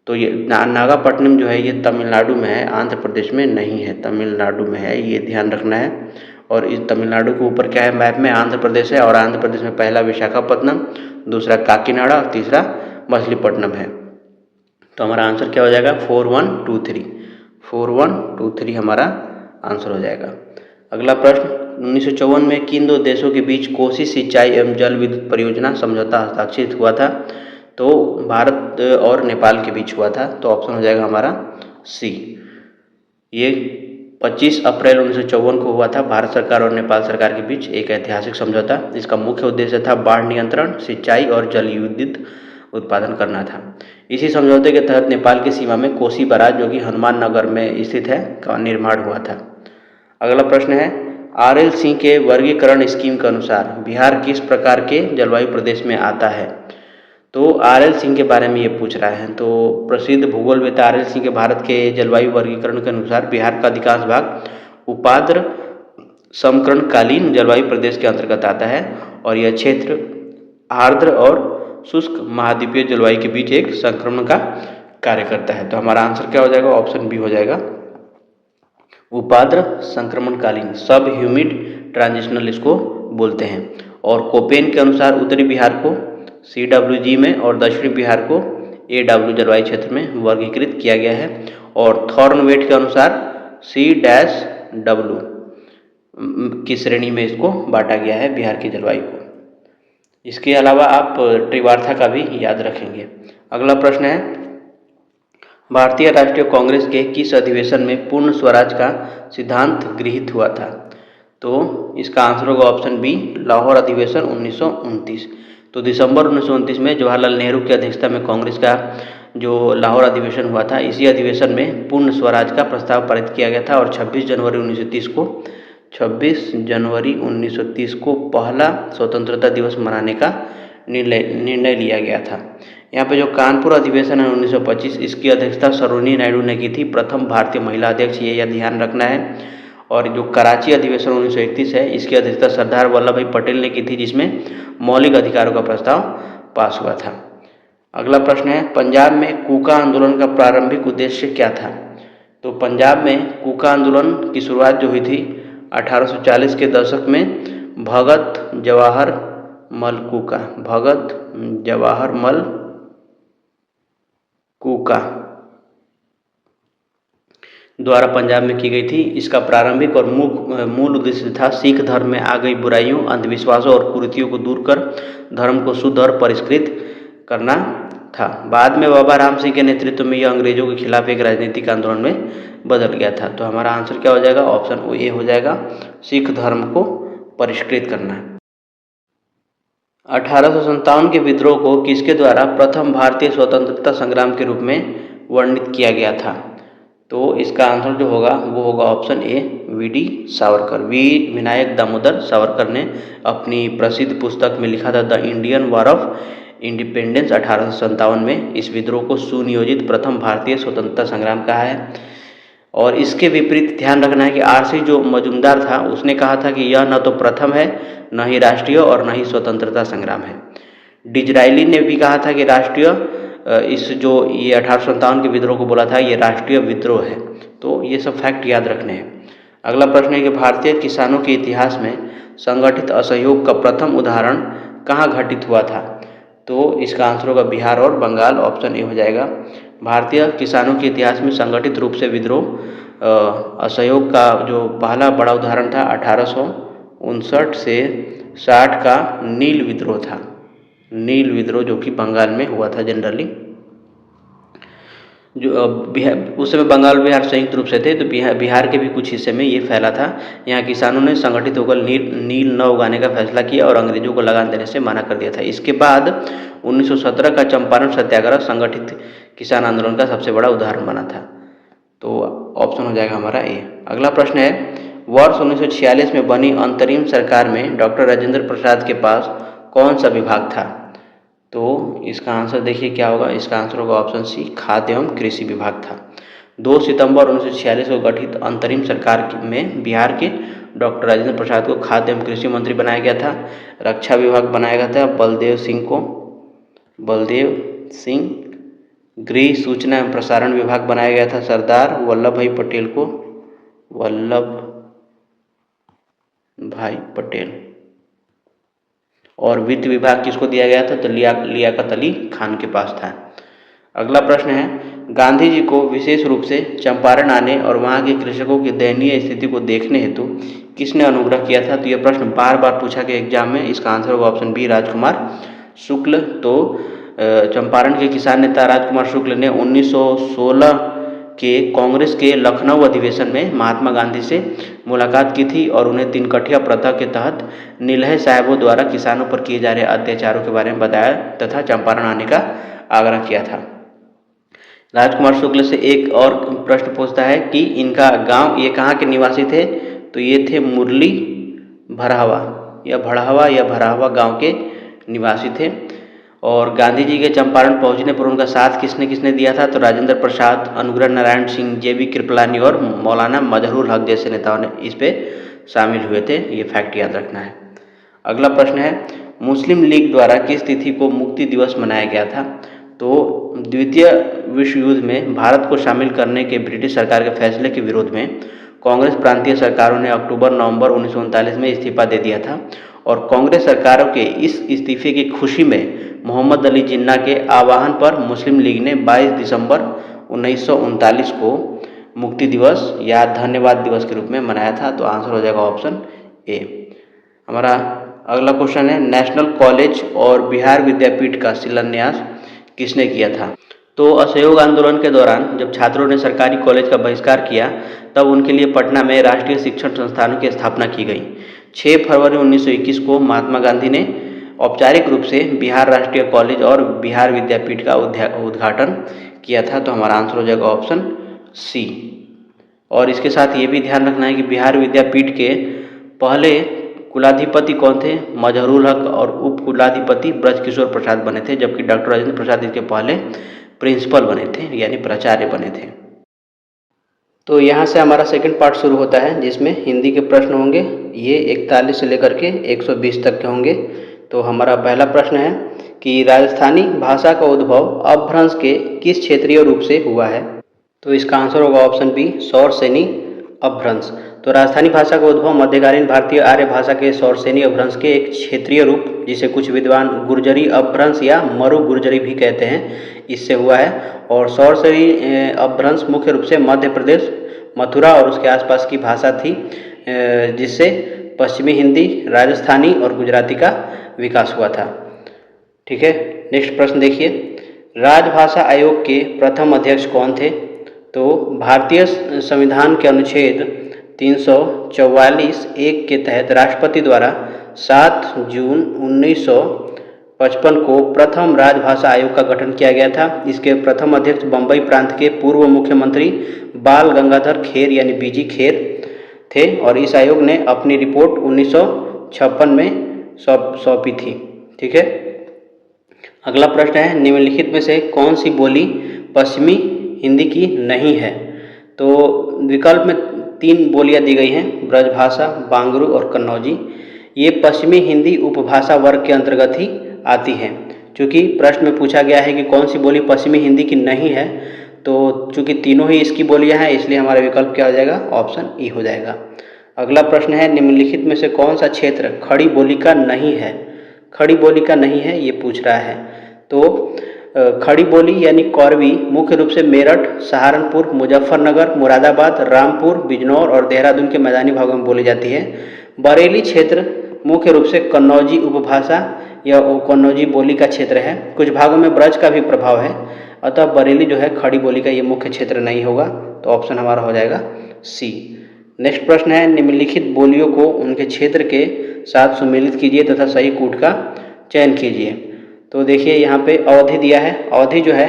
तो ये नागापट्टनम जो है ये तमिलनाडु में है, आंध्र प्रदेश में नहीं है, तमिलनाडु में है, ये ध्यान रखना है। और इस तमिलनाडु के ऊपर क्या है मैप में, आंध्र प्रदेश है, और आंध्र प्रदेश में पहला विशाखापत्तनम, दूसरा काकीनाडा और तीसरा मछलीपट्टनम है। तो हमारा आंसर क्या हो जाएगा, 4123 हमारा आंसर हो जाएगा। अगला प्रश्न, 1954 में किन 2 देशों के बीच कोसी सिंचाई एवं जल विद्युत परियोजना समझौता हस्ताक्षरित हुआ था। तो भारत और नेपाल के बीच हुआ था, तो ऑप्शन हो जाएगा हमारा सी। ये 25 अप्रैल 1954 को हुआ था भारत सरकार और नेपाल सरकार के बीच एक ऐतिहासिक समझौता। इसका मुख्य उद्देश्य था बाढ़ नियंत्रण, सिंचाई और जल विद्युत उत्पादन करना था। इसी समझौते के तहत नेपाल की सीमा में कोसी बराज जो कि हनुमान नगर में स्थित है का निर्माण हुआ था। अगला प्रश्न है, RL सिंह के वर्गीकरण स्कीम के अनुसार बिहार किस प्रकार के जलवायु प्रदेश में आता है। तो RL सिंह के बारे में ये पूछ रहा है। तो प्रसिद्ध भूगोलवेत्ता RL सिंह के भारत के जलवायु वर्गीकरण के अनुसार बिहार का अधिकांश भाग उपाद्र समकरणकालीन जलवायु प्रदेश के अंतर्गत आता है और यह क्षेत्र आर्द्र और शुष्क महाद्वीपीय जलवायु के बीच एक संक्रमण का कार्य करता है। तो हमारा आंसर क्या हो जाएगा? ऑप्शन बी हो जाएगा। उपाद्र संक्रमणकालीन, सब ह्यूमिड ट्रांजिशनल इसको बोलते हैं। और कोपेन के अनुसार उत्तरी बिहार को CWG में और दक्षिणी बिहार को AW जलवायु क्षेत्र में वर्गीकृत किया गया है। और थॉर्नवेट के अनुसार C-W की श्रेणी में इसको बांटा गया है बिहार की जलवायु को। इसके अलावा आप त्रिवार्था का भी याद रखेंगे। अगला प्रश्न है, भारतीय राष्ट्रीय कांग्रेस के किस अधिवेशन में पूर्ण स्वराज का सिद्धांत गृहीत हुआ था? तो इसका आंसर होगा ऑप्शन बी, लाहौर अधिवेशन 1929। तो दिसंबर 1929 में जवाहरलाल नेहरू की अध्यक्षता में कांग्रेस का जो लाहौर अधिवेशन हुआ था, इसी अधिवेशन में पूर्ण स्वराज का प्रस्ताव पारित किया गया था और 26 जनवरी 1930 को पहला स्वतंत्रता दिवस मनाने का निर्णय लिया गया था। यहाँ पे जो कानपुर अधिवेशन है 1925, इसकी अध्यक्षता सरोजिनी नायडू ने की थी, प्रथम भारतीय महिला अध्यक्ष, ये ध्यान रखना है। और जो कराची अधिवेशन 1931 है, इसकी अध्यक्षता सरदार वल्लभ भाई पटेल ने की थी, जिसमें मौलिक अधिकारों का प्रस्ताव पास हुआ था। अगला प्रश्न है, पंजाब में कूका आंदोलन का प्रारंभिक उद्देश्य क्या था? तो पंजाब में कूका आंदोलन की शुरुआत जो हुई थी 1840 के दशक में भगत जवाहर मल कूका द्वारा पंजाब में की गई थी। इसका प्रारंभिक और मूल उद्देश्य था सिख धर्म में आ गई बुराइयों, अंधविश्वासों और कुरीतियों को दूर कर धर्म को शुद्ध और परिष्कृत करना था। बाद में बाबा राम सिंह के नेतृत्व में यह अंग्रेजों के खिलाफ एक राजनीतिक आंदोलन में बदल गया था। तो हमारा आंसर क्या हो जाएगा? ऑप्शन ए हो जाएगा, सिख धर्म को परिष्कृत करना। 1857 के विद्रोह को किसके द्वारा प्रथम भारतीय स्वतंत्रता संग्राम के रूप में वर्णित किया गया था? तो इसका आंसर जो होगा वो होगा ऑप्शन ए, वी सावरकर। वीर विनायक दामोदर सावरकर ने अपनी प्रसिद्ध पुस्तक में लिखा था the Indian war of independence 1857 में इस विद्रोह को सुनियोजित प्रथम भारतीय स्वतंत्रता संग्राम कहा है। और इसके विपरीत ध्यान रखना है कि RC जो मजुमदार था उसने कहा था कि यह न तो प्रथम है, न ही राष्ट्रीय और न ही स्वतंत्रता संग्राम है। डिजराइली ने भी कहा था कि राष्ट्रीय इस जो ये 1857 के विद्रोह को बोला था ये राष्ट्रीय विद्रोह है। तो ये सब फैक्ट याद रखने हैं। अगला प्रश्न है कि भारतीय किसानों के इतिहास में संगठित असहयोग का प्रथम उदाहरण कहाँ घटित हुआ था? तो इसका आंसर होगा बिहार और बंगाल, ऑप्शन ए हो जाएगा। भारतीय किसानों के इतिहास में संगठित रूप से विद्रोह असहयोग का जो पहला बड़ा उदाहरण था 1859 से 60 का नील विद्रोह था। नील विद्रोह जो कि बंगाल में हुआ था जनरली, जो उस समय बंगाल बिहार संयुक्त रूप से थे, तो बिहार के भी कुछ हिस्से में ये फैला था। यहाँ किसानों ने संगठित होकर नील न उगाने का फैसला किया और अंग्रेजों को लगान देने से मना कर दिया था। इसके बाद 1917 का चंपारण सत्याग्रह संगठित किसान आंदोलन का सबसे बड़ा उदाहरण बना था। तो ऑप्शन हो जाएगा हमारा ए। अगला प्रश्न है, वर्ष 1946 में बनी अंतरिम सरकार में डॉक्टर राजेंद्र प्रसाद के पास कौन सा विभाग था? तो इसका आंसर देखिए क्या होगा। इसका आंसर होगा ऑप्शन सी, खाद्य एवं कृषि विभाग था। 2 सितंबर 1946 को गठित अंतरिम सरकार में बिहार के डॉक्टर राजेंद्र प्रसाद को खाद्य एवं कृषि मंत्री बनाया गया था। रक्षा विभाग बनाया गया था बलदेव सिंह। गृह सूचना एवं प्रसारण विभाग बनाया गया था सरदार वल्लभ भाई पटेल। और वित्त विभाग किसको दिया गया था? तो लियाकत अली खान के पास था। अगला प्रश्न है, गांधी जी को विशेष रूप से चंपारण आने और वहां के कृषकों की दयनीय स्थिति को देखने हेतु किसने अनुग्रह किया था? तो यह प्रश्न बार बार पूछा गया एग्जाम में। इसका आंसर होगा ऑप्शन बी, राजकुमार शुक्ल। तो चंपारण के किसान नेता राजकुमार शुक्ल ने 1916 के कांग्रेस के लखनऊ अधिवेशन में महात्मा गांधी से मुलाकात की थी और उन्हें तिनकठिया प्रथा के तहत नीलह साहबों द्वारा किसानों पर किए जा रहे अत्याचारों के बारे में बताया तथा चंपारण आने का आग्रह किया था। राजकुमार शुक्ल से एक और प्रश्न पूछता है कि इनका गांव, ये कहाँ के निवासी थे? तो ये थे मुरली भरावा या भरावा गांव के निवासी थे। और गांधी जी के चंपारण पहुंचने पर उनका साथ किसने किसने दिया था? तो राजेंद्र प्रसाद, अनुग्रह नारायण सिंह, JB कृपलानी और मौलाना मजहरूल हक जैसे नेताओं ने इस पे शामिल हुए थे, ये फैक्ट याद रखना है। अगला प्रश्न है, मुस्लिम लीग द्वारा किस तिथि को मुक्ति दिवस मनाया गया था? तो द्वितीय विश्व युद्ध में भारत को शामिल करने के ब्रिटिश सरकार के फैसले के विरोध में कांग्रेस प्रांतीय सरकारों ने अक्टूबर-नवंबर 1939 में इस्तीफा दे दिया था और कांग्रेस सरकारों के इस इस्तीफे की खुशी में मोहम्मद अली जिन्ना के आह्वान पर मुस्लिम लीग ने 22 दिसंबर 1939 को मुक्ति दिवस या धन्यवाद दिवस के रूप में मनाया था। तो आंसर हो जाएगा ऑप्शन ए। हमारा अगला क्वेश्चन है, नेशनल कॉलेज और बिहार विद्यापीठ का शिलान्यास किसने किया था? तो असहयोग आंदोलन के दौरान जब छात्रों ने सरकारी कॉलेज का बहिष्कार किया तब उनके लिए पटना में राष्ट्रीय शिक्षण संस्थानों की स्थापना की गई। 6 फरवरी 1921 को महात्मा गांधी ने औपचारिक रूप से बिहार राष्ट्रीय कॉलेज और बिहार विद्यापीठ का उद्घाटन किया था। तो हमारा आंसर हो जाएगा ऑप्शन सी। और इसके साथ ये भी ध्यान रखना है कि बिहार विद्यापीठ के पहले कुलाधिपति कौन थे? मजहरूल हक, और उप कुलाधिपति ब्रजकिशोर प्रसाद बने थे, जबकि डॉक्टर राजेंद्र प्रसाद इसके पहले प्रिंसिपल बने थे यानी प्राचार्य बने थे। तो यहाँ से हमारा सेकंड पार्ट शुरू होता है जिसमें हिंदी के प्रश्न होंगे। ये 41 से लेकर के 120 तक के होंगे। तो हमारा पहला प्रश्न है कि राजस्थानी भाषा का उद्भव अपभ्रंश के किस क्षेत्रीय रूप से हुआ है? तो इसका आंसर होगा ऑप्शन बी, सौरसेनी अपभ्रंश। तो राजस्थानी भाषा का उद्भव मध्यकालीन भारतीय आर्य भाषा के सौरसेनी अपभ्रंश के एक क्षेत्रीय रूप, जिसे कुछ विद्वान गुर्जरी अपभ्रंश या मरु गुर्जरी भी कहते हैं, इससे हुआ है। और सौरसेनी अपभ्रंश मुख्य रूप से मध्य प्रदेश, मथुरा और उसके आसपास की भाषा थी, जिससे पश्चिमी हिंदी, राजस्थानी और गुजराती का विकास हुआ था। ठीक है, नेक्स्ट प्रश्न देखिए, राजभाषा आयोग के प्रथम अध्यक्ष कौन थे? तो भारतीय संविधान के अनुच्छेद 344(1) के तहत राष्ट्रपति द्वारा 7 जून 1955 को प्रथम राजभाषा आयोग का गठन किया गया था। इसके प्रथम अध्यक्ष बम्बई प्रांत के पूर्व मुख्यमंत्री बाल गंगाधर खेर यानी बीजी खेर थे और इस आयोग ने अपनी रिपोर्ट 1956 में सौंपी थी। ठीक है, अगला प्रश्न है, निम्नलिखित में से कौन सी बोली पश्चिमी हिंदी की नहीं है? तो विकल्प में 3 बोलियां दी गई हैं, ब्रजभाषा, बांगरू और कन्नौजी। ये पश्चिमी हिंदी उपभाषा वर्ग के अंतर्गत ही आती हैं। चूँकि प्रश्न में पूछा गया है कि कौन सी बोली पश्चिमी हिंदी की नहीं है, तो चूँकि तीनों ही इसकी बोलियां हैं, इसलिए हमारा विकल्प क्या हो जाएगा? ऑप्शन ई हो जाएगा। अगला प्रश्न है, निम्नलिखित में से कौन सा क्षेत्र खड़ी बोली का नहीं है? खड़ी बोली का नहीं है ये पूछ रहा है। तो खड़ी बोली यानी कौरवी मुख्य रूप से मेरठ, सहारनपुर, मुजफ्फरनगर, मुरादाबाद, रामपुर, बिजनौर और देहरादून के मैदानी भागों में बोली जाती है। बरेली क्षेत्र मुख्य रूप से कन्नौजी उपभाषा या कन्नौजी बोली का क्षेत्र है। कुछ भागों में ब्रज का भी प्रभाव है, अतः बरेली जो है खड़ी बोली का ये मुख्य क्षेत्र नहीं होगा। तो ऑप्शन हमारा हो जाएगा सी। नेक्स्ट प्रश्न है, निम्नलिखित बोलियों को उनके क्षेत्र के साथ सुमेलित कीजिए तथा सही कूट का चयन कीजिए। तो देखिए यहाँ पे अवधी दिया है। अवधी जो है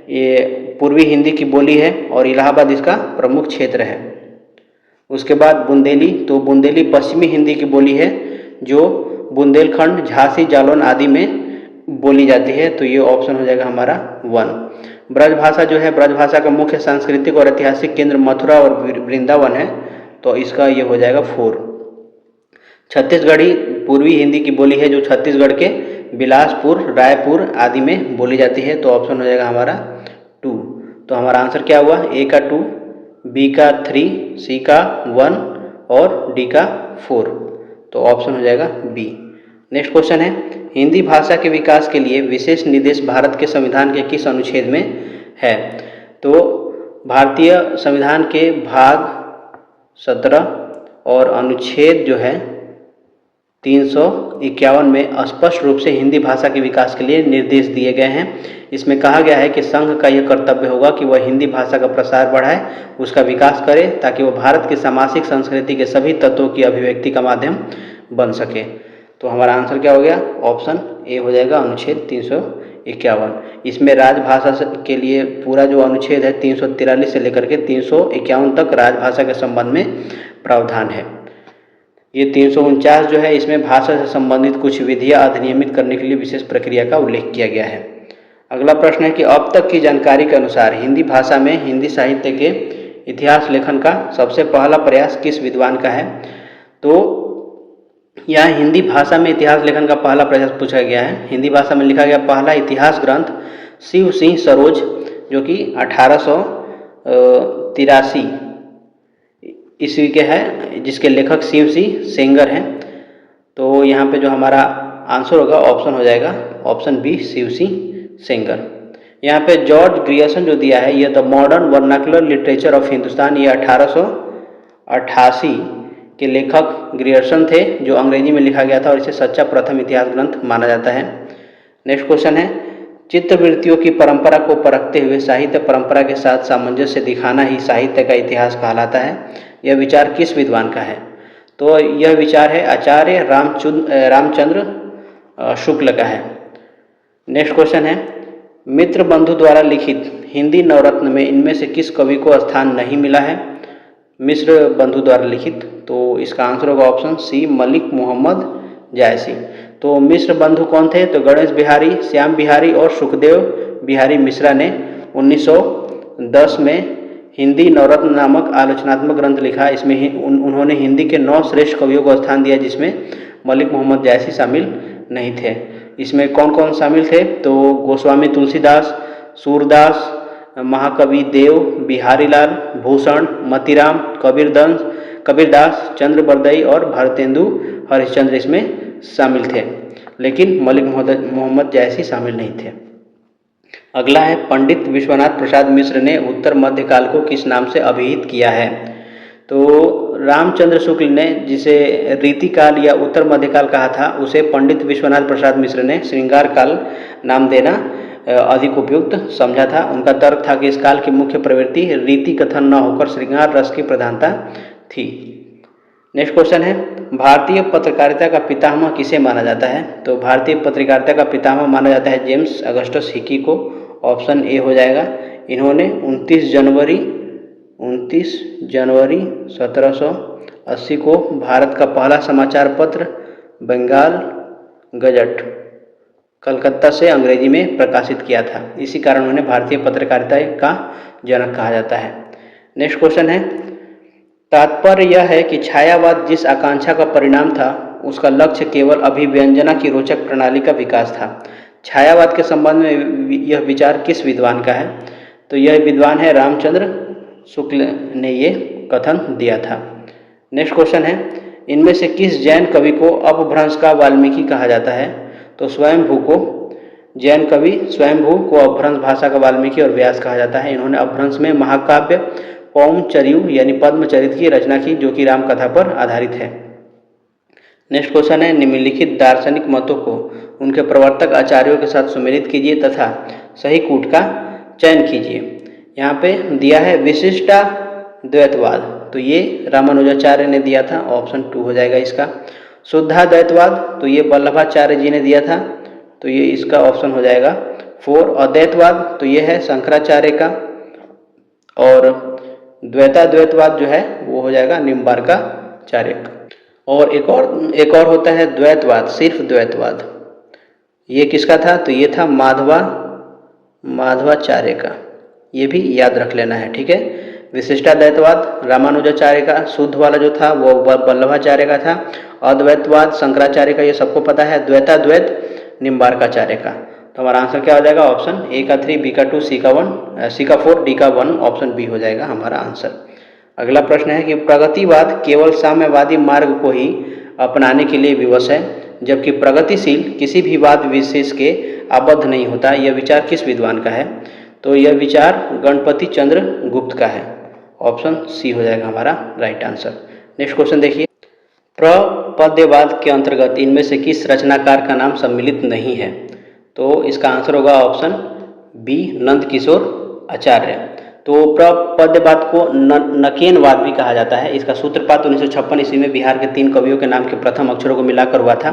ये पूर्वी हिंदी की बोली है और इलाहाबाद इसका प्रमुख क्षेत्र है। उसके बाद बुंदेली, तो बुंदेली पश्चिमी हिंदी की बोली है जो बुंदेलखंड, झांसी, जालौन आदि में बोली जाती है। तो ये ऑप्शन हो जाएगा हमारा 1। ब्रजभाषा जो है, ब्रजभाषा का मुख्य सांस्कृतिक और ऐतिहासिक केंद्र मथुरा और वृंदावन है, तो इसका ये हो जाएगा 4। छत्तीसगढ़ी पूर्वी हिंदी की बोली है जो छत्तीसगढ़ के बिलासपुर, रायपुर आदि में बोली जाती है, तो ऑप्शन हो जाएगा हमारा 2। तो हमारा आंसर क्या हुआ? ए का 2, बी का 3, सी का 1 और डी का 4। तो ऑप्शन हो जाएगा बी। नेक्स्ट क्वेश्चन है, हिंदी भाषा के विकास के लिए विशेष निर्देश भारत के संविधान के किस अनुच्छेद में है? तो भारतीय संविधान के भाग 17 और अनुच्छेद जो है 351 में स्पष्ट रूप से हिंदी भाषा के विकास के लिए निर्देश दिए गए हैं। इसमें कहा गया है कि संघ का यह कर्तव्य होगा कि वह हिंदी भाषा का प्रसार बढ़ाए, उसका विकास करे, ताकि वह भारत की सामाजिक संस्कृति के सभी तत्वों की अभिव्यक्ति का माध्यम बन सके। तो हमारा आंसर क्या हो गया? ऑप्शन ए हो जाएगा, अनुच्छेद 351। इसमें राजभाषा के लिए पूरा जो अनुच्छेद है 343 से लेकर के 351 तक राजभाषा के संबंध में प्रावधान है। ये 349 जो है इसमें भाषा से संबंधित कुछ विधियाँ अधिनियमित करने के लिए विशेष प्रक्रिया का उल्लेख किया गया है। अगला प्रश्न है कि अब तक की जानकारी के अनुसार हिंदी भाषा में हिंदी साहित्य के इतिहास लेखन का सबसे पहला प्रयास किस विद्वान का है? तो यहाँ हिंदी भाषा में इतिहास लेखन का पहला प्रश्न पूछा गया है। हिंदी भाषा में लिखा गया पहला इतिहास ग्रंथ शिव सिंह सरोज, जो कि 1883 ईस्वी के है, जिसके लेखक शिव सिंह सेंगर हैं। तो यहाँ पे जो हमारा आंसर होगा ऑप्शन हो जाएगा ऑप्शन बी, शिव सिंह सेंगर। यहाँ पे जॉर्ज ग्रियर्सन जो दिया है, ये the modern vernacular literature of Hindustan, ये 1888 के लेखक ग्रियर्सन थे, जो अंग्रेजी में लिखा गया था और इसे सच्चा प्रथम इतिहास ग्रंथ माना जाता है। नेक्स्ट क्वेश्चन है, चित्रवृत्तियों की परंपरा को परखते हुए साहित्य परंपरा के साथ सामंजस्य दिखाना ही साहित्य का इतिहास कहलाता है। यह विचार किस विद्वान का है? तो यह विचार है आचार्य रामचंद्र शुक्ल का है। नेक्स्ट क्वेश्चन है, मित्र बंधु द्वारा लिखित हिंदी नवरत्न में इनमें से किस कवि को स्थान नहीं मिला है? मिश्र बंधु द्वारा लिखित, तो इसका आंसर होगा ऑप्शन सी, मलिक मोहम्मद जायसी। तो मिश्र बंधु कौन थे? तो गणेश बिहारी, श्याम बिहारी और सुखदेव बिहारी मिश्रा ने 1910 में हिंदी नवरत्न नामक आलोचनात्मक ग्रंथ लिखा। इसमें उन्होंने हिंदी के 9 श्रेष्ठ कवियों को स्थान दिया, जिसमें मलिक मोहम्मद जायसी शामिल नहीं थे। इसमें कौन कौन शामिल थे? तो गोस्वामी तुलसीदास, सूरदास, महाकवि देव, बिहारीलाल, भूषण, मतीराम, कबीरदास, चंद्रबरदई और भारतेंदु हरिश्चंद्र इसमें शामिल थे, लेकिन मलिक मोहम्मद जायसी शामिल नहीं थे। अगला है, पंडित विश्वनाथ प्रसाद मिश्र ने उत्तर मध्यकाल को किस नाम से अभिहित किया है? तो रामचंद्र शुक्ल ने जिसे रीतिकाल या उत्तर मध्यकाल कहा था, उसे पंडित विश्वनाथ प्रसाद मिश्र ने श्रृंगार काल नाम देना अधिक उपयुक्त समझा था। उनका तर्क था कि इस काल की मुख्य प्रवृत्ति रीति कथन न होकर श्रृंगार रस की प्रधानता थी। नेक्स्ट क्वेश्चन है, भारतीय पत्रकारिता का पितामह किसे माना जाता है? तो भारतीय पत्रकारिता का पितामह माना जाता है जेम्स अगस्टस हिकी को। ऑप्शन ए हो जाएगा। इन्होंने 29 जनवरी 1780 को भारत का पहला समाचार पत्र बंगाल गजट कलकत्ता से अंग्रेजी में प्रकाशित किया था। इसी कारण उन्हें भारतीय पत्रकारिता का जनक कहा जाता है। नेक्स्ट क्वेश्चन है, तात्पर्य यह है कि छायावाद जिस आकांक्षा का परिणाम था, उसका लक्ष्य केवल अभिव्यंजना की रोचक प्रणाली का विकास था। छायावाद के संबंध में यह विचार किस विद्वान का है? तो यह विद्वान है रामचंद्र शुक्ल ने ये कथन दिया था। नेक्स्ट क्वेश्चन है, इनमें से किस जैन कवि को अपभ्रंश का वाल्मीकि कहा जाता है? तो स्वयंभू को, जैन कवि स्वयंभू को अपभ्रंश भाषा का वाल्मीकि और व्यास कहा जाता है। इन्होंने अपभ्रंश में महाकाव्य पौमचर्यु यानी पद्मचरित की रचना की, जो कि राम कथा पर आधारित है। नेक्स्ट क्वेश्चन है, निम्नलिखित दार्शनिक मतों को उनके प्रवर्तक आचार्यों के साथ सुमेलित कीजिए तथा सही कूट का चयन कीजिए। यहाँ पे दिया है विशिष्टाद्वैतवाद, तो ये रामानुजाचार्य ने दिया था, ऑप्शन 2 हो जाएगा इसका। शुद्धाद्वैतवाद, तो ये वल्लभाचार्य जी ने दिया था, तो ये इसका ऑप्शन हो जाएगा 4। अद्वैतवाद, तो ये है शंकराचार्य का। और द्वैताद्वैतवाद जो है वो हो जाएगा निम्बार्काचार्य का। और एक और होता है द्वैतवाद, सिर्फ द्वैतवाद, ये किसका था? तो ये था माधवाचार्य का। ये भी याद रख लेना है, ठीक है। विशिष्टाद्वैतवाद रामानुजाचार्य का, शुद्ध वाला जो था वो वल्लभाचार्य का था। अद्वैतवाद शंकराचार्य का, ये सबको पता है। द्वैताद्वैत निम्बार्काचार्य का। तो हमारा आंसर क्या हो जाएगा? ऑप्शन ए का 3, बी का 2, सी का 4, डी का 1, ऑप्शन बी हो जाएगा हमारा आंसर। अगला प्रश्न है कि प्रगतिवाद केवल साम्यवादी मार्ग को ही अपनाने के लिए विवश है, जबकि प्रगतिशील किसी भी वाद विशेष के आबद्ध नहीं होता। यह विचार किस विद्वान का है? तो यह विचार गणपति चंद्र गुप्त का है, ऑप्शन सी हो जाएगा हमारा राइट आंसर। नेक्स्ट क्वेश्चन देखिए, प्रपद्यवाद के अंतर्गत इनमें से किस रचनाकार का नाम सम्मिलित नहीं है? तो इसका आंसर होगा ऑप्शन बी, नंद किशोर आचार्य। तो प्रपद्यवाद को नकेनवाद भी कहा जाता है। इसका सूत्रपात 1956 ईस्वी में बिहार के 3 कवियों के नाम के प्रथम अक्षरों को मिलाकर हुआ था।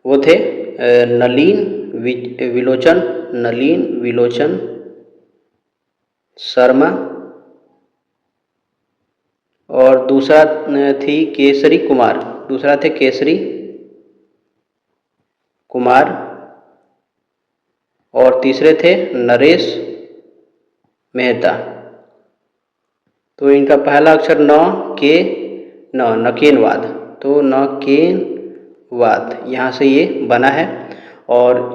वो थे नलीन विलोचन शर्मा, और दूसरा थी केसरी कुमार, और तीसरे थे नरेश मेहता। तो इनका पहला अक्षर नकेनवाद, तो नकेनवाद यहाँ से ये बना है। और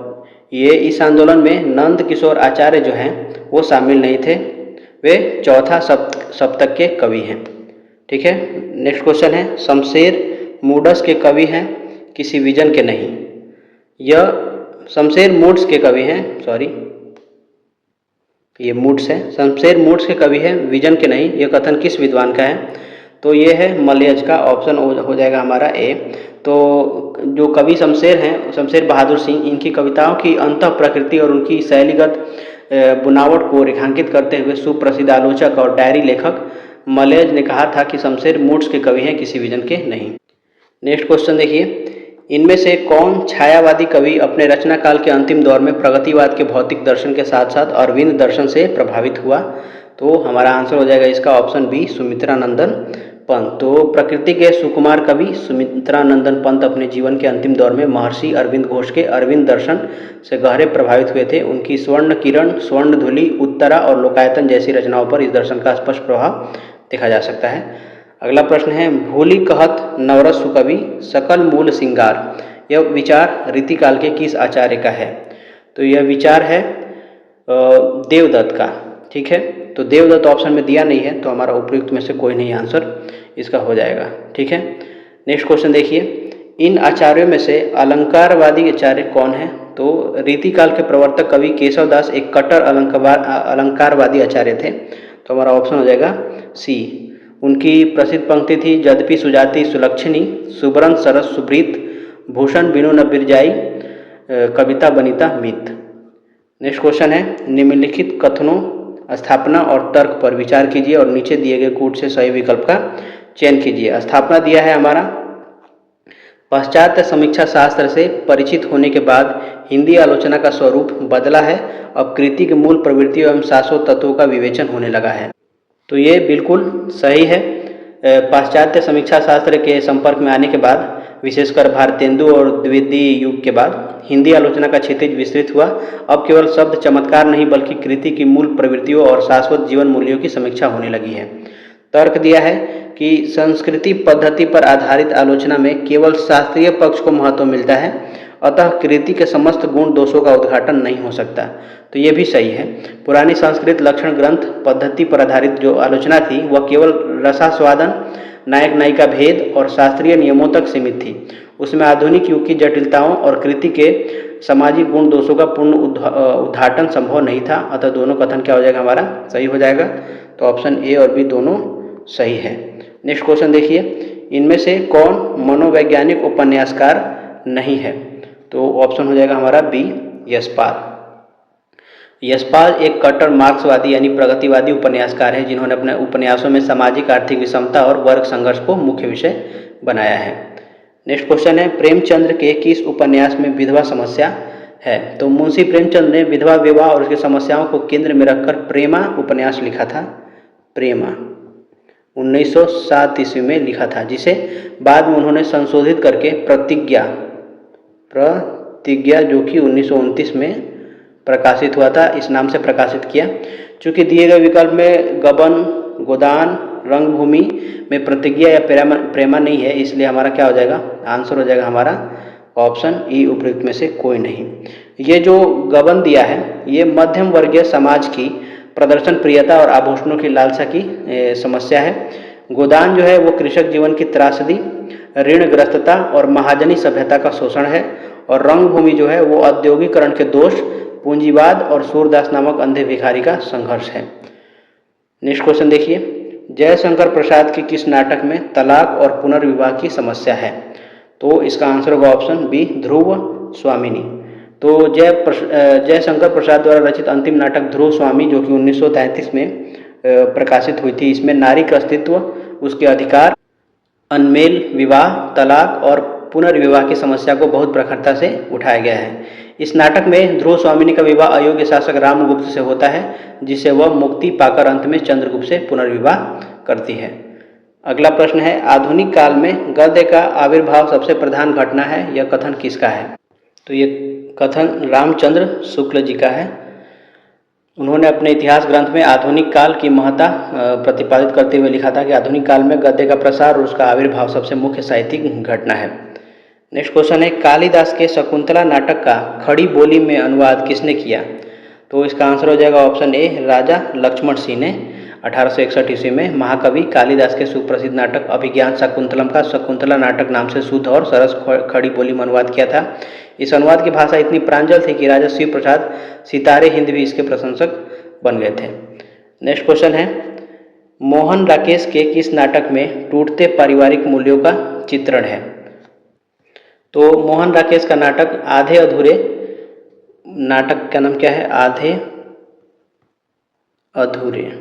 ये इस आंदोलन में नंद किशोर आचार्य जो हैं वो शामिल नहीं थे, वे चौथा सप्तक के कवि हैं। ठीक है, नेक्स्ट क्वेश्चन है, शमशेर मूड्स के कवि हैं, किसी विजन के नहीं। यह शमशेर मूड्स के कवि हैं, सॉरी ये मूड्स है, शमशेर मूड्स के कवि हैं, विजन के नहीं। यह कथन किस विद्वान का है? तो ये है मलयज का, ऑप्शन हो जाएगा हमारा ए। तो जो कवि शमशेर हैं, शमशेर बहादुर सिंह, इनकी कविताओं की अंतः प्रकृति और उनकी शैलीगत बुनावट को रेखांकित करते हुए सुप्रसिद्ध आलोचक और डायरी लेखक मलयज ने कहा था कि शमशेर मूड्स के कवि हैं, किसी विजन के नहीं। नेक्स्ट क्वेश्चन देखिए, इनमें से कौन छायावादी कवि अपने रचना काल के अंतिम दौर में प्रगतिवाद के भौतिक दर्शन के साथ साथ अरविंद दर्शन से प्रभावित हुआ? तो हमारा आंसर हो जाएगा इसका ऑप्शन बी, सुमित्रानंदन पंत। तो प्रकृति के सुकुमार कवि सुमित्रानंदन पंत अपने जीवन के अंतिम दौर में महर्षि अरविंद घोष के अरविंद दर्शन से गहरे प्रभावित हुए थे। उनकी स्वर्ण किरण, स्वर्ण धूलि, उत्तरा और लोकायतन जैसी रचनाओं पर इस दर्शन का स्पष्ट प्रभाव देखा जा सकता है। अगला प्रश्न है, भूलि कहत नवरस सुकवि सकल मूल सिंगार, यह विचार रीतिकाल के किस आचार्य का है? तो यह विचार है देवदत्त का। ठीक है, तो देवदत्त ऑप्शन में दिया नहीं है, तो हमारा उपयुक्त में से कोई नहीं आंसर इसका हो जाएगा। ठीक है, नेक्स्ट क्वेश्चन देखिए, इन आचार्यों में से अलंकारवादी आचार्य कौन है? तो रीतिकाल के प्रवर्तक कवि केशवदास एक कट्टर अलंकारवादी आचार्य थे, तो हमारा ऑप्शन हो जाएगा सी। उनकी प्रसिद्ध पंक्ति थी, यद्यपि सुजाति सुलक्षणी, सुब्रन सरस सुब्रीत, भूषण बिनु न बिरजाई, कविता बनिता मित। नेक्स्ट क्वेश्चन है, निम्नलिखित कथनों, स्थापना और तर्क पर विचार कीजिए और नीचे दिए गए कूट से सही विकल्प का चयन कीजिए। स्थापना दिया है हमारा, पाश्चात्य समीक्षा शास्त्र से परिचित होने के बाद हिंदी आलोचना का स्वरूप बदला है। अब कृति के मूल प्रवृत्तियों एवं शाश्वत तत्वों का विवेचन होने लगा है। तो ये बिल्कुल सही है। पाश्चात्य समीक्षा शास्त्र के संपर्क में आने के बाद, विशेषकर भारतेंदु और द्विवेदी युग के बाद, हिंदी आलोचना का क्षितिज विस्तृत हुआ। अब केवल शब्द चमत्कार नहीं बल्कि कृति की मूल प्रवृत्तियों और शाश्वत जीवन मूल्यों की समीक्षा होने लगी है। तर्क दिया है कि संस्कृति पद्धति पर आधारित आलोचना में केवल शास्त्रीय पक्ष को महत्व मिलता है, अतः कृति के समस्त गुण दोषों का उद्घाटन नहीं हो सकता। तो ये भी सही है। पुरानी संस्कृत लक्षण ग्रंथ पद्धति पर आधारित जो आलोचना थी वह केवल रसास्वादन, नायक नायिका भेद और शास्त्रीय नियमों तक सीमित थी। उसमें आधुनिक युग की जटिलताओं और कृति के सामाजिक गुण दोषों का पूर्ण उद्घाटन संभव नहीं था। अतः दोनों कथन क्या हो जाएगा, हमारा सही हो जाएगा। तो ऑप्शन ए और बी दोनों सही है। नेक्स्ट क्वेश्चन देखिए, इनमें से कौन मनोवैज्ञानिक उपन्यासकार नहीं है? तो ऑप्शन हो जाएगा हमारा बी, यशपाल। यशपाल एक कट्टर मार्क्सवादी यानी प्रगतिवादी उपन्यासकार है, जिन्होंने अपने उपन्यासों में सामाजिक आर्थिक विषमता और वर्ग संघर्ष को मुख्य विषय बनाया है। नेक्स्ट क्वेश्चन है, प्रेमचंद्र के किस उपन्यास में विधवा समस्या है? तो मुंशी प्रेमचंद्र ने विधवा विवाह और उसकी समस्याओं को केंद्र में रखकर प्रेमा उपन्यास लिखा था। प्रेमा 1907 ईस्वी में लिखा था, जिसे बाद में उन्होंने संशोधित करके प्रतिज्ञा जो कि 1929 में प्रकाशित हुआ था, इस नाम से प्रकाशित किया। चूँकि दिए गए विकल्प में गबन, गोदान, रंगभूमि में प्रतिज्ञा या प्रेमा नहीं है, इसलिए हमारा क्या हो जाएगा, आंसर हो जाएगा हमारा ऑप्शन ई, उपयुक्त में से कोई नहीं। ये जो गबन दिया है ये मध्यम वर्गीय समाज की प्रदर्शन प्रियता और आभूषणों की लालसा की समस्या है। गोदान जो है वो कृषक जीवन की त्रासदी, ऋणग्रस्तता और महाजनी सभ्यता का शोषण है। और रंगभूमि जो है वो औद्योगिकरण के दोष, पूंजीवाद और सूरदास नामक अंधे भिखारी का संघर्ष है। नेक्स्ट क्वेश्चन देखिए, जयशंकर प्रसाद के किस नाटक में तलाक और पुनर्विवाह की समस्या है? तो इसका आंसर होगा ऑप्शन बी, ध्रुव स्वामिनी। तो जयशंकर प्रसाद द्वारा रचित अंतिम नाटक ध्रुव स्वामी जो कि 1933 में प्रकाशित हुई थी, इसमें नारी का अस्तित्व, उसके अधिकार, अनमेल विवाह, तलाक और पुनर्विवाह की समस्या को बहुत प्रखरता से उठाया गया है। इस नाटक में ध्रुव स्वामिनी का विवाह अयोग्य शासक रामगुप्त से होता है, जिससे वह मुक्ति पाकर अंत में चंद्रगुप्त से पुनर्विवाह करती है। अगला प्रश्न है, आधुनिक काल में गद्य का आविर्भाव सबसे प्रधान घटना है, यह कथन किसका है? तो ये कथन रामचंद्र शुक्ल जी का है। उन्होंने अपने इतिहास ग्रंथ में आधुनिक काल की महत्ता प्रतिपादित करते हुए लिखा था कि आधुनिक काल में गद्य का प्रसार और उसका आविर्भाव सबसे मुख्य साहित्यिक घटना है। नेक्स्ट क्वेश्चन है, कालिदास के शकुंतला नाटक का खड़ी बोली में अनुवाद किसने किया? तो इसका आंसर हो जाएगा ऑप्शन ए, राजा लक्ष्मण सिंह ने 1861 ईस्वी में महाकवि कालिदास के सुप्रसिद्ध नाटक अभिज्ञान शाकुंतलम का शकुंतला नाटक नाम से शुद्ध और सरस खड़ी बोली में अनुवाद किया था। इस अनुवाद की भाषा इतनी प्रांजल थी कि राजा शिव प्रसाद सितारे हिंद भी इसके प्रशंसक बन गए थे। नेक्स्ट क्वेश्चन है, मोहन राकेश के किस नाटक में टूटते पारिवारिक मूल्यों का चित्रण है? तो मोहन राकेश का नाटक आधे अधूरे, नाटक का नाम क्या है? आधे अधूरे,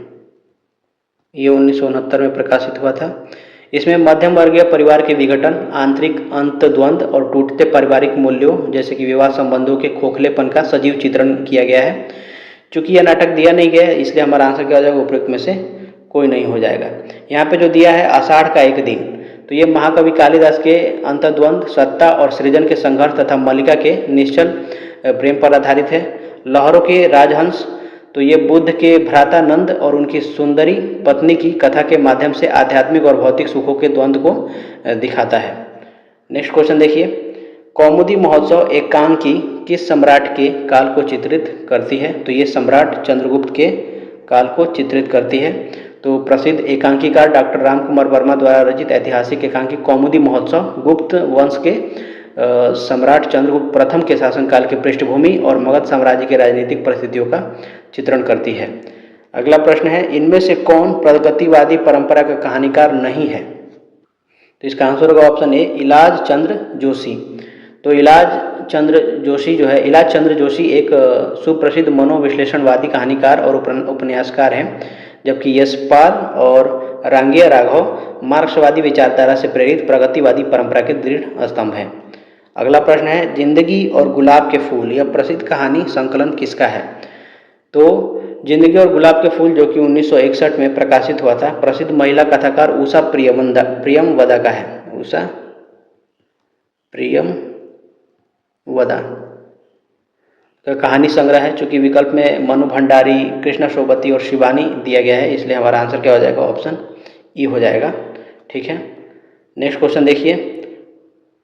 ये 1969 में प्रकाशित हुआ था। इसमें मध्यम वर्गीय परिवार के विघटन, आंतरिक अंतद्वंद और टूटते पारिवारिक मूल्यों जैसे कि विवाह संबंधों के खोखलेपन का सजीव चित्रण किया गया है। चूंकि यह नाटक दिया नहीं गया है इसलिए हमारा आंसर क्या हो जाएगा? उपयुक्त में से कोई नहीं हो जाएगा। यहाँ पे जो दिया है आषाढ़ का एक दिन, तो ये महाकवि कालिदास के अंतद्वंद, सत्ता और सृजन के संघर्ष तथा मल्लिका के निश्चल प्रेम पर आधारित है। लहरों के राजहंस, तो ये बुद्ध के भ्राता नंद और उनकी सुंदरी पत्नी की कथा के माध्यम से आध्यात्मिक और भौतिक सुखों के द्वंद्व को दिखाता है। नेक्स्ट क्वेश्चन देखिए, कौमुदी महोत्सव एकांकी किस सम्राट के काल को चित्रित करती है? तो ये सम्राट चंद्रगुप्त के काल को चित्रित करती है। तो प्रसिद्ध एकांकीकार डॉक्टर राम कुमार वर्मा द्वारा रचित ऐतिहासिक एकांकी कौमुदी महोत्सव गुप्त वंश के सम्राट चंद्रगुप्त प्रथम के शासनकाल की पृष्ठभूमि और मगध साम्राज्य के राजनीतिक परिस्थितियों का चित्रण करती है। अगला प्रश्न है, इनमें से कौन प्रगतिवादी परंपरा का कहानीकार नहीं है? तो इसका आंसर होगा ऑप्शन ए, इलाज चंद्र जोशी। तो इलाज चंद्र जोशी एक सुप्रसिद्ध मनोविश्लेषणवादी कहानीकार और उपन्यासकार हैं, जबकि यशपाल और रांगिया राघव मार्क्सवादी विचारधारा से प्रेरित प्रगतिवादी परंपरा के दृढ़ स्तंभ हैं। अगला प्रश्न है, जिंदगी और गुलाब के फूल यह प्रसिद्ध कहानी संकलन किसका है? तो जिंदगी और गुलाब के फूल जो कि 1961 में प्रकाशित हुआ था, प्रसिद्ध महिला कथाकार उषा प्रियमवदा का है। उषा प्रियमवदा का कहानी संग्रह है। चूंकि विकल्प में मनु भंडारी, कृष्णा सोबती और शिवानी दिया गया है इसलिए हमारा आंसर क्या हो जाएगा? ऑप्शन ई हो जाएगा। ठीक है, नेक्स्ट क्वेश्चन देखिए,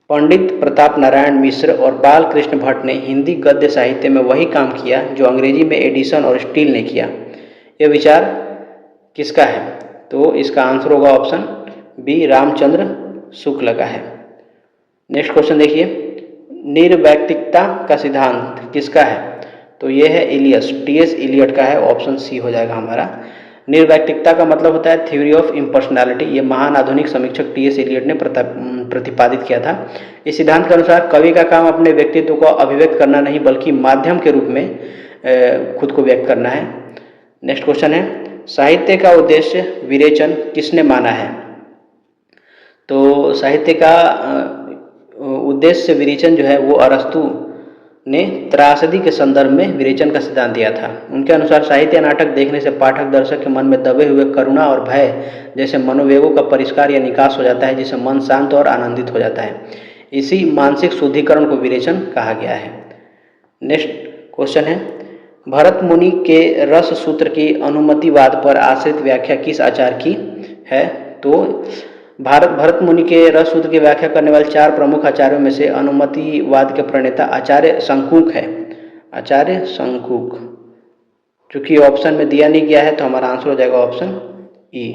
पंडित प्रताप नारायण मिश्र और बाल कृष्ण भट्ट ने हिंदी गद्य साहित्य में वही काम किया जो अंग्रेजी में एडिसन और स्टील ने किया। यह विचार किसका है? तो इसका आंसर होगा ऑप्शन बी, रामचंद्र शुक्ल का है। नेक्स्ट क्वेश्चन देखिए, निर्वैयक्तिकता का सिद्धांत किसका है? तो यह है इलियस, टी.एस. इलियट का है। ऑप्शन सी हो जाएगा हमारा। निर्वैयक्तिकता का मतलब होता है थ्योरी ऑफ इम्पर्सनैलिटी। ये महान आधुनिक समीक्षक टी.एस. इलियट ने प्रतिपादित किया था। इस सिद्धांत के अनुसार कवि का काम अपने व्यक्तित्व को अभिव्यक्त करना नहीं बल्कि माध्यम के रूप में खुद को व्यक्त करना है। नेक्स्ट क्वेश्चन है, साहित्य का उद्देश्य विरेचन किसने माना है? तो साहित्य का उद्देश्य विरेचन जो है वो अरस्तु ने त्रासदी के संदर्भ में विरेचन का सिद्धांत दिया था। उनके अनुसार साहित्य नाटक देखने से पाठक दर्शक के मन में दबे हुए करुणा और भय जैसे मनोवेगों का परिष्कार या निकास हो जाता है, जिससे मन शांत और आनंदित हो जाता है। इसी मानसिक शुद्धिकरण को विरेचन कहा गया है। नेक्स्ट क्वेश्चन है, भरत मुनि के रस सूत्र की अनुमतिवाद पर आश्रित व्याख्या किस आचार्य की है? तो भरत मुनि के रस सूत्र की व्याख्या करने वाले 4 प्रमुख आचार्यों में से अनुमतिवाद के प्रणेता आचार्य शंकुक है। आचार्य शंकुक, चूंकि ऑप्शन में दिया नहीं गया है तो हमारा आंसर हो जाएगा ऑप्शन ई।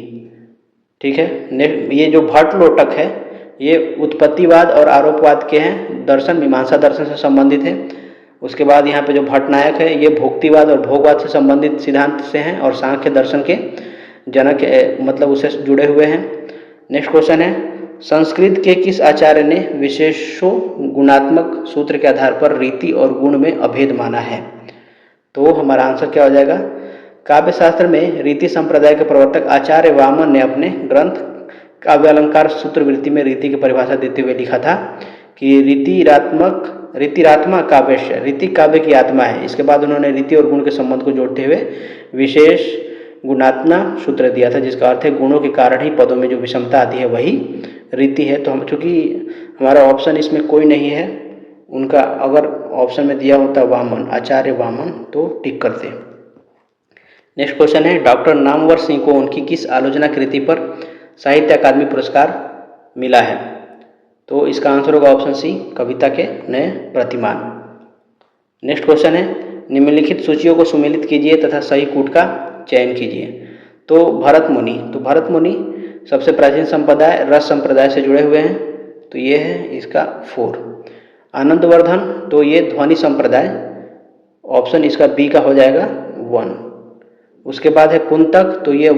ठीक है, नेक्स्ट ये जो भट्ट लोटक है ये उत्पत्तिवाद और आरोपवाद के हैं, दर्शन मीमांसा दर्शन से संबंधित है। उसके बाद यहाँ पे जो भट्टनायक है ये भोक्तिवाद और भोगवाद से संबंधित सिद्धांत से हैं और सांख्य दर्शन के जनक मतलब उससे जुड़े हुए हैं। नेक्स्ट क्वेश्चन है, संस्कृत के किस आचार्य ने विशेषो गुणात्मक सूत्र के आधार पर रीति और गुण में अभेद माना है? तो हमारा आंसर क्या हो जाएगा? काव्य शास्त्र में रीति संप्रदाय के प्रवर्तक आचार्य वामन ने अपने ग्रंथ काव्यालंकार सूत्रवृत्ति में रीति की परिभाषा देते हुए लिखा था कि रीतिरात्मा काव्य, रीति काव्य की आत्मा है। इसके बाद उन्होंने रीति और गुण के संबंध को जोड़ते हुए विशेष गुणात्मा सूत्र दिया था, जिसका अर्थ है गुणों के कारण ही पदों में जो विषमता आती है वही रीति है। तो हम चूंकि हमारा ऑप्शन इसमें कोई नहीं है, उनका अगर ऑप्शन में दिया होता वामन, आचार्य वामन, तो टिक करते। नेक्स्ट क्वेश्चन है, डॉक्टर नामवर सिंह को उनकी किस आलोचना कृति पर साहित्य अकादमी पुरस्कार मिला है? तो इसका आंसर होगा ऑप्शन सी, कविता के नए प्रतिमान। नेक्स्ट क्वेश्चन है, निम्नलिखित सूचियों को सुमेलित कीजिए तथा सही कूट का चयन कीजिए। तो भरत मुनि सबसे प्राचीन संप्रदाय रस संप्रदाय से जुड़े हुए हैं, तो ये है इसका 4। आनंदवर्धन, तो ये ध्वनि संप्रदाय, ऑप्शन इसका बी का हो जाएगा 1। उसके बाद है कुंतक, तो ये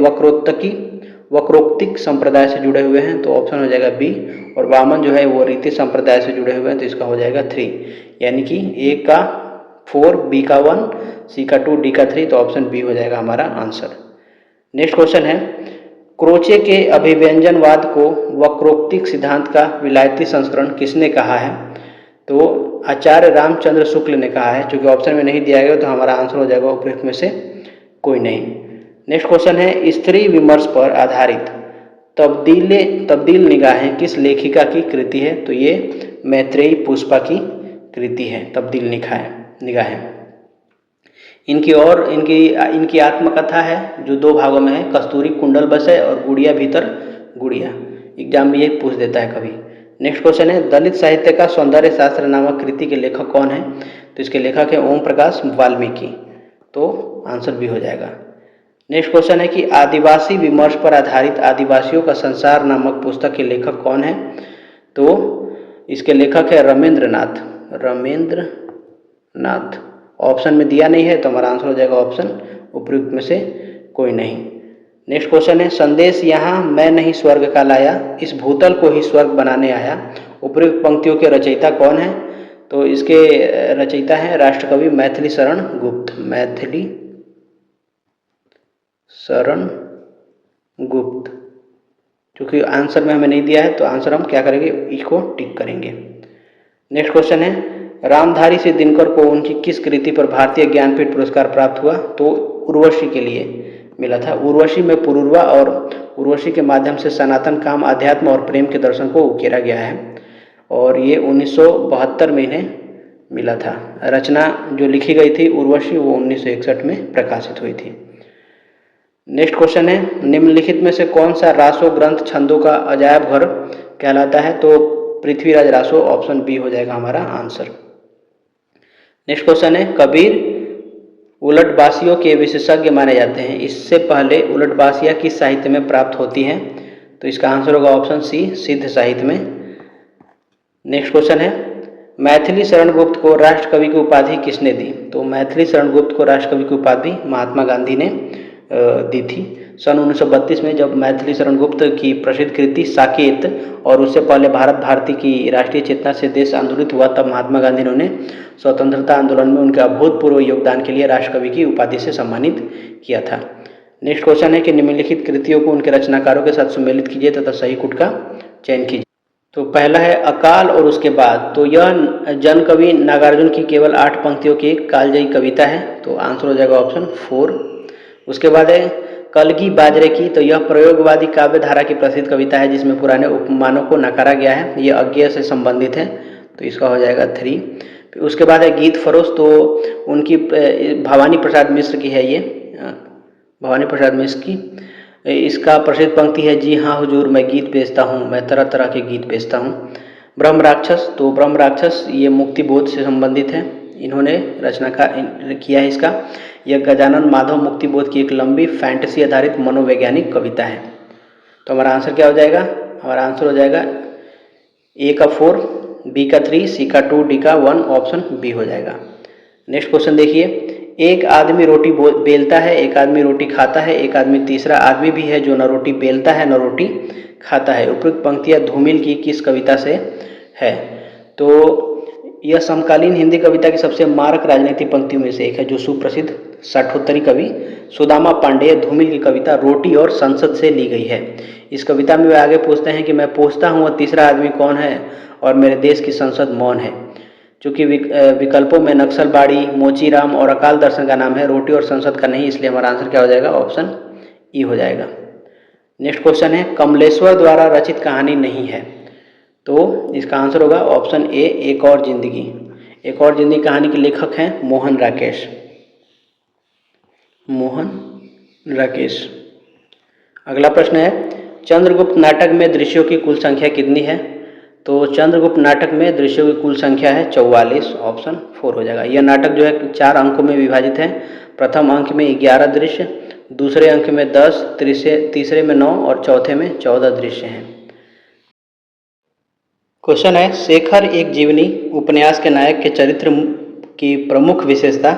वक्रोक्तिक संप्रदाय से जुड़े हुए हैं, तो ऑप्शन हो जाएगा बी। और वामन जो है वो रीति संप्रदाय से जुड़े हुए हैं, तो इसका हो जाएगा 3। यानी कि ए का 4, बी का 1, सी का 2, डी का 3, तो ऑप्शन बी हो जाएगा हमारा आंसर। नेक्स्ट क्वेश्चन है, क्रोचे के अभिव्यंजनवाद को वक्रोक्तिक सिद्धांत का विलायती संस्करण किसने कहा है? तो आचार्य रामचंद्र शुक्ल ने कहा है। चूंकि ऑप्शन में नहीं दिया गया तो हमारा आंसर हो जाएगा उपयुक्त में से कोई नहीं। नेक्स्ट क्वेश्चन है, स्त्री विमर्श पर आधारित तब्दील निगाहें किस लेखिका की कृति है? तो ये मैत्रेयी पुष्पा की कृति है, तब्दील निगाहें। इनकी आत्मकथा है जो 2 भागों में है, कस्तूरी कुंडल बसे और गुड़िया भीतर गुड़िया। एग्जाम में ये पूछ देता है कभी। नेक्स्ट क्वेश्चन है, दलित साहित्य का सौंदर्य शास्त्र नामक कृति के लेखक कौन है? तो इसके लेखक है ओम प्रकाश वाल्मीकि, तो आंसर भी हो जाएगा। नेक्स्ट क्वेश्चन है कि आदिवासी विमर्श पर आधारित आदिवासियों का संसार नामक पुस्तक के लेखक कौन है? तो इसके लेखक है रमेंद्र नाथ। ऑप्शन में दिया नहीं है, तो हमारा आंसर हो जाएगा ऑप्शन उपयुक्त में से कोई नहीं। नेक्स्ट क्वेश्चन है, संदेश यहाँ मैं नहीं स्वर्ग का लाया, इस भूतल को ही स्वर्ग बनाने आया, उपयुक्त पंक्तियों के रचयिता कौन है? तो इसके रचयिता है राष्ट्रकवि मैथिली शरण गुप्त। क्योंकि आंसर में हमें नहीं दिया है तो आंसर हम क्या करेंगे, इसको टिक करेंगे। नेक्स्ट क्वेश्चन है, रामधारी से दिनकर को उनकी किस कृति पर भारतीय ज्ञानपीठ पुरस्कार प्राप्त हुआ? तो उर्वशी के लिए मिला था। उर्वशी में पुरूरवा और उर्वशी के माध्यम से सनातन काम, अध्यात्म और प्रेम के दर्शन को उकेरा गया है, और ये 1972 में इन्हें मिला था। रचना जो लिखी गई थी उर्वशी, वो 1961 में प्रकाशित हुई थी। नेक्स्ट क्वेश्चन है, निम्नलिखित में से कौन सा रासो ग्रंथ छंदों का अजायब घर कहलाता है? तो पृथ्वीराज रासो, ऑप्शन बी हो जाएगा हमारा आंसर। नेक्स्ट क्वेश्चन है, कबीर उलटबासियों के विशेषज्ञ माने जाते हैं, इससे पहले उलटबासियाँ किस साहित्य में प्राप्त होती हैं? तो इसका आंसर होगा ऑप्शन सी, सिद्ध साहित्य में। नेक्स्ट क्वेश्चन है, मैथिली शरण गुप्त को राष्ट्रकवि की उपाधि किसने दी? तो मैथिली शरण गुप्त को राष्ट्रकवि की उपाधि महात्मा गांधी ने दी थी। सन 1932 में जब मैथिली शरण गुप्त की प्रसिद्ध कृति साकेत और उससे पहले भारत भारती की राष्ट्रीय चेतना से देश आंदोलित हुआ, तब महात्मा गांधी ने उन्हें स्वतंत्रता आंदोलन में उनके अभूतपूर्व योगदान के लिए राष्ट्रकवि की उपाधि से सम्मानित किया था। नेक्स्ट क्वेश्चन है कि निम्नलिखित कृतियों को उनके रचनाकारों के साथ सुमेलित कीजिए तथा सही कूट का चयन कीजिए। तो पहला है अकाल और उसके बाद, तो यह जन कवि नागार्जुन की केवल 8 पंक्तियों की कालजयी कविता है, तो आंसर हो जाएगा ऑप्शन 4। उसके बाद है कलगी बाजरे की, तो यह प्रयोगवादी काव्य धारा की प्रसिद्ध कविता है जिसमें पुराने उपमानों को नकारा गया है, यह अज्ञेय से संबंधित है, तो इसका हो जाएगा 3। उसके बाद है गीत फरोश, तो उनकी भवानी प्रसाद मिश्र की है, ये भवानी प्रसाद मिश्र की। इसका प्रसिद्ध पंक्ति है, जी हाँ हुजूर मैं गीत बेचता हूँ, मैं तरह तरह के गीत बेचता हूँ। ब्रह्म राक्षस, तो ब्रह्म राक्षस ये मुक्ति बोध से संबंधित है, इन्होंने रचना किया है इसका। यह गजानन माधव मुक्ति बोध की एक लंबी फैंटेसी आधारित मनोवैज्ञानिक कविता है। तो हमारा आंसर क्या हो जाएगा? हमारा आंसर हो जाएगा ए का 4, बी का 3, सी का 2, डी का 1, ऑप्शन बी हो जाएगा। नेक्स्ट क्वेश्चन देखिए, एक आदमी रोटी बेलता है, एक आदमी रोटी खाता है, एक आदमी तीसरा आदमी भी है जो न रोटी बेलता है न रोटी खाता है, उपयुक्त पंक्तियाँ धूमिल की किस कविता से है? तो यह समकालीन हिंदी कविता की सबसे मारक राजनीतिक पंक्तियों में से एक है, जो सुप्रसिद्ध साठोत्तरी कवि सुदामा पांडेय धूमिल की कविता रोटी और संसद से ली गई है। इस कविता में वे आगे पूछते हैं कि मैं पूछता हूँ वह तीसरा आदमी कौन है और मेरे देश की संसद मौन है। चूँकि विकल्पों में नक्सलबाड़ी, मोचीराम और अकाल दर्शन का नाम है, रोटी और संसद का नहीं, इसलिए हमारा आंसर क्या हो जाएगा? ऑप्शन ई हो जाएगा। नेक्स्ट क्वेश्चन है, कमलेश्वर द्वारा रचित कहानी नहीं है, तो इसका आंसर होगा ऑप्शन ए, एक और जिंदगी। एक और जिंदगी कहानी के लेखक हैं मोहन राकेश। अगला प्रश्न है, चंद्रगुप्त नाटक में दृश्यों की कुल संख्या कितनी है? तो चंद्रगुप्त नाटक में दृश्यों की कुल संख्या है 44। ऑप्शन 4 हो जाएगा। यह नाटक जो है 4 अंकों में विभाजित है। प्रथम अंक में 11 दृश्य, दूसरे अंक में 10, तीसरे में 9 और चौथे में 14 दृश्य हैं। क्वेश्चन है, शेखर एक जीवनी उपन्यास के नायक के चरित्र की प्रमुख विशेषता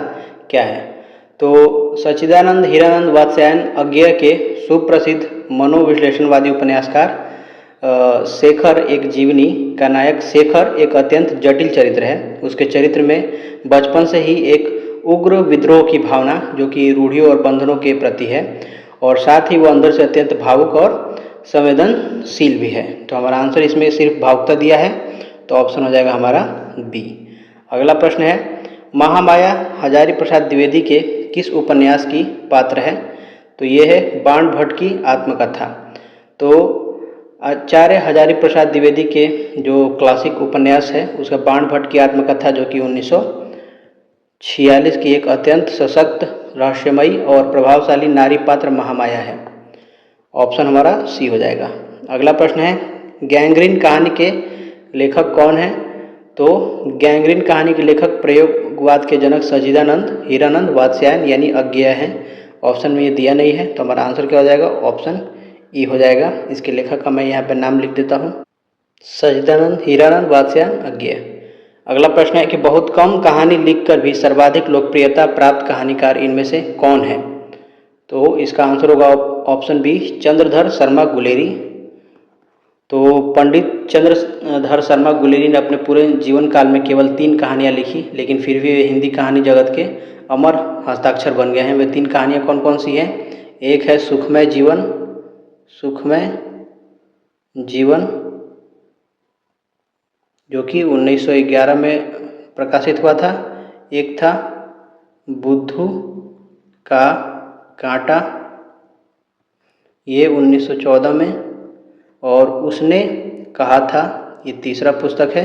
क्या है? तो सच्चिदानंद हीरानंद वात्स्यायन अज्ञेय के सुप्रसिद्ध मनोविश्लेषणवादी उपन्यासकार शेखर एक जीवनी का नायक शेखर एक अत्यंत जटिल चरित्र है। उसके चरित्र में बचपन से ही एक उग्र विद्रोह की भावना जो कि रूढ़ियों और बंधनों के प्रति है, और साथ ही वो अंदर से अत्यंत भावुक और संवेदनशील भी है। तो हमारा आंसर इसमें सिर्फ भावुकता दिया है, तो ऑप्शन हो जाएगा हमारा बी। अगला प्रश्न है, महामाया हजारी प्रसाद द्विवेदी के किस उपन्यास की पात्र है? तो ये है बाण भट्ट की आत्मकथा। तो आचार्य हजारी प्रसाद द्विवेदी के जो क्लासिक उपन्यास है उसका बाण भट्ट की आत्मकथा, जो कि 1946 की एक अत्यंत सशक्त, रहस्यमयी और प्रभावशाली नारी पात्र महामाया है। ऑप्शन हमारा सी हो जाएगा। अगला प्रश्न है, गैंग्रीन कहानी के लेखक कौन है? तो गैंग्रीन कहानी के लेखक प्रयोगवाद के जनक सच्चिदानंद हीरानंद वात्स्यायन यानी अज्ञेय हैं। ऑप्शन में ये दिया नहीं है, तो हमारा आंसर क्या हो जाएगा? ऑप्शन ई हो जाएगा। इसके लेखक का मैं यहाँ पे नाम लिख देता हूँ, सच्चिदानंद हीरानंद वात्स्यायन अज्ञेय। अगला प्रश्न है कि बहुत कम कहानी लिखकर भी सर्वाधिक लोकप्रियता प्राप्त कहानीकार इनमें से कौन है? तो इसका आंसर होगा ऑप्शन बी, चंद्रधर शर्मा गुलेरी। तो पंडित चंद्रधर शर्मा गुलेरी ने अपने पूरे जीवन काल में केवल 3 कहानियाँ लिखी, लेकिन फिर भी वे हिंदी कहानी जगत के अमर हस्ताक्षर बन गए हैं। वे 3 कहानियाँ कौन कौन सी हैं? एक है सुखमय जीवन, जो कि 1911 में प्रकाशित हुआ था। एक था बुद्धू का कांटा, ये 1914 में, और उसने कहा था, ये तीसरा पुस्तक है,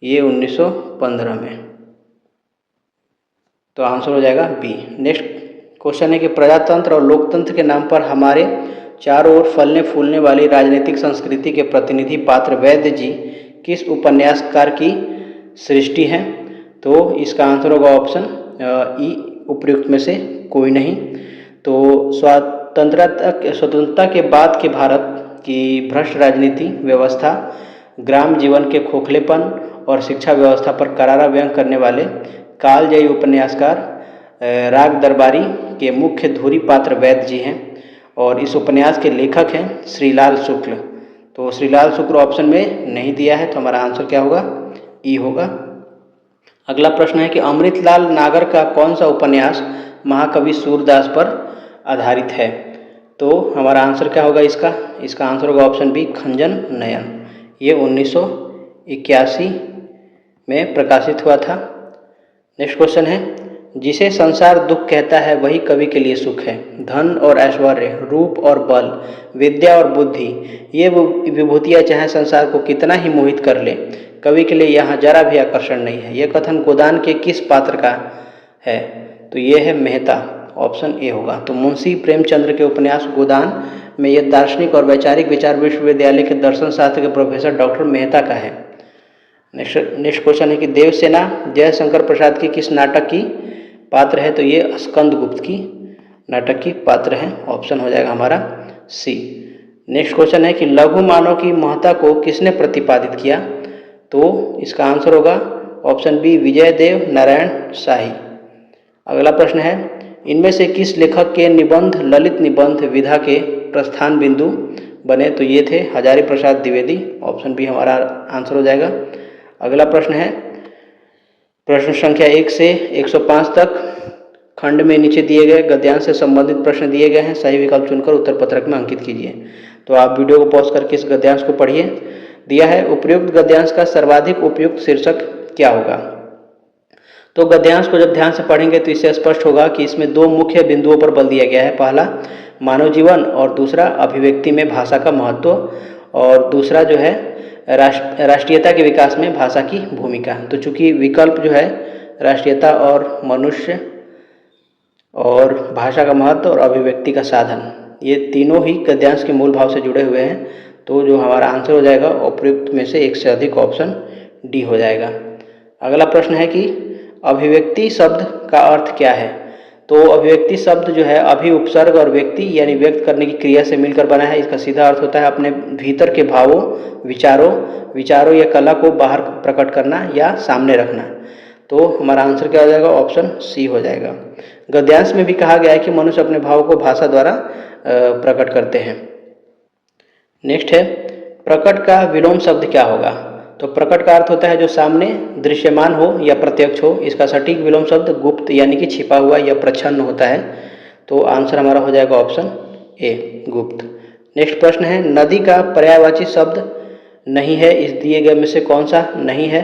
ये 1915 में। तो आंसर हो जाएगा बी। नेक्स्ट क्वेश्चन है कि प्रजातंत्र और लोकतंत्र के नाम पर हमारे चारों ओर फलने फूलने वाली राजनीतिक संस्कृति के प्रतिनिधि पात्र वैद्य जी किस उपन्यासकार की सृष्टि हैं? तो इसका आंसर होगा ऑप्शन ई, उपयुक्त में से कोई नहीं। तो स्वतंत्रता के बाद के भारत की भ्रष्ट राजनीति व्यवस्था, ग्राम जीवन के खोखलेपन और शिक्षा व्यवस्था पर करारा व्यंग करने वाले कालजयी उपन्यासकार राग दरबारी के मुख्य धुरी पात्र वैद्य जी हैं, और इस उपन्यास के लेखक हैं श्रीलाल शुक्ल। तो श्रीलाल शुक्ल ऑप्शन में नहीं दिया है, तो हमारा आंसर क्या होगा? ई होगा। अगला प्रश्न है कि अमृतलाल नागर का कौन सा उपन्यास महाकवि सूरदास पर आधारित है? तो हमारा आंसर क्या होगा इसका आंसर होगा ऑप्शन बी, खंजन नयन। ये 1981 में प्रकाशित हुआ था। नेक्स्ट क्वेश्चन है, जिसे संसार दुख कहता है वही कवि के लिए सुख है। धन और ऐश्वर्य, रूप और बल, विद्या और बुद्धि, ये विभूतियाँ चाहे संसार को कितना ही मोहित कर ले, कवि के लिए यहाँ जरा भी आकर्षण नहीं है। यह कथन गोदान के किस पात्र का है? तो ये है मेहता। ऑप्शन ए होगा। तो मुंशी प्रेमचंद्र के उपन्यास गोदान में यह दार्शनिक और वैचारिक विचार विश्वविद्यालय के दर्शन शास्त्र के प्रोफेसर डॉक्टर मेहता का है। नेक्स्ट क्वेश्चन है कि देवसेना जयशंकर प्रसाद की किस नाटक की पात्र है? तो ये स्कंदगुप्त की नाटक की पात्र है। ऑप्शन हो जाएगा हमारा सी। नेक्स्ट क्वेश्चन है कि लघु मानव की महत्ता को किसने प्रतिपादित किया? तो इसका आंसर होगा ऑप्शन बी, विजयदेव नारायण शाही। अगला प्रश्न है, इनमें से किस लेखक के निबंध ललित निबंध विधा के प्रस्थान बिंदु बने? तो ये थे हजारी प्रसाद द्विवेदी। ऑप्शन बी हमारा आंसर हो जाएगा। अगला प्रश्न है, प्रश्न संख्या 1 से 105 तक खंड में नीचे दिए गए गद्यांश से संबंधित प्रश्न दिए गए हैं। सही विकल्प चुनकर उत्तर पत्रक में अंकित कीजिए। तो आप वीडियो को पॉज करके इस गद्यांश को पढ़िए। दिया है, उपयुक्त गद्यांश का सर्वाधिक उपयुक्त शीर्षक क्या होगा? तो गद्यांश को जब ध्यान से पढ़ेंगे तो इससे स्पष्ट होगा कि इसमें 2 मुख्य बिंदुओं पर बल दिया गया है। पहला मानव जीवन और दूसरा अभिव्यक्ति में भाषा का महत्व, और दूसरा जो है राष्ट्रीयता के विकास में भाषा की भूमिका। तो चूंकि विकल्प जो है राष्ट्रीयता और मनुष्य और भाषा का महत्व और अभिव्यक्ति का साधन, ये तीनों ही गद्यांश के मूल भाव से जुड़े हुए हैं। तो जो हमारा आंसर हो जाएगा उपयुक्त में से एक से अधिक ऑप्शन डी हो जाएगा। अगला प्रश्न है कि अभिव्यक्ति शब्द का अर्थ क्या है। तो अभिव्यक्ति शब्द जो है अभि उपसर्ग और व्यक्ति यानी व्यक्त करने की क्रिया से मिलकर बना है। इसका सीधा अर्थ होता है अपने भीतर के भावों, विचारों या कला को बाहर प्रकट करना या सामने रखना। तो हमारा आंसर क्या हो जाएगा, ऑप्शन सी हो जाएगा। गद्यांश में भी कहा गया है कि मनुष्य अपने भावों को भाषा द्वारा प्रकट करते हैं। नेक्स्ट है प्रकट का विलोम शब्द क्या होगा। तो प्रकट का अर्थ होता है जो सामने दृश्यमान हो या प्रत्यक्ष हो। इसका सटीक विलोम शब्द गुप्त यानी कि छिपा हुआ या प्रच्छन्न होता है। तो आंसर हमारा हो जाएगा ऑप्शन ए, गुप्त। नेक्स्ट प्रश्न है नदी का पर्यायवाची शब्द नहीं है, इस दिए गए में से कौन सा नहीं है।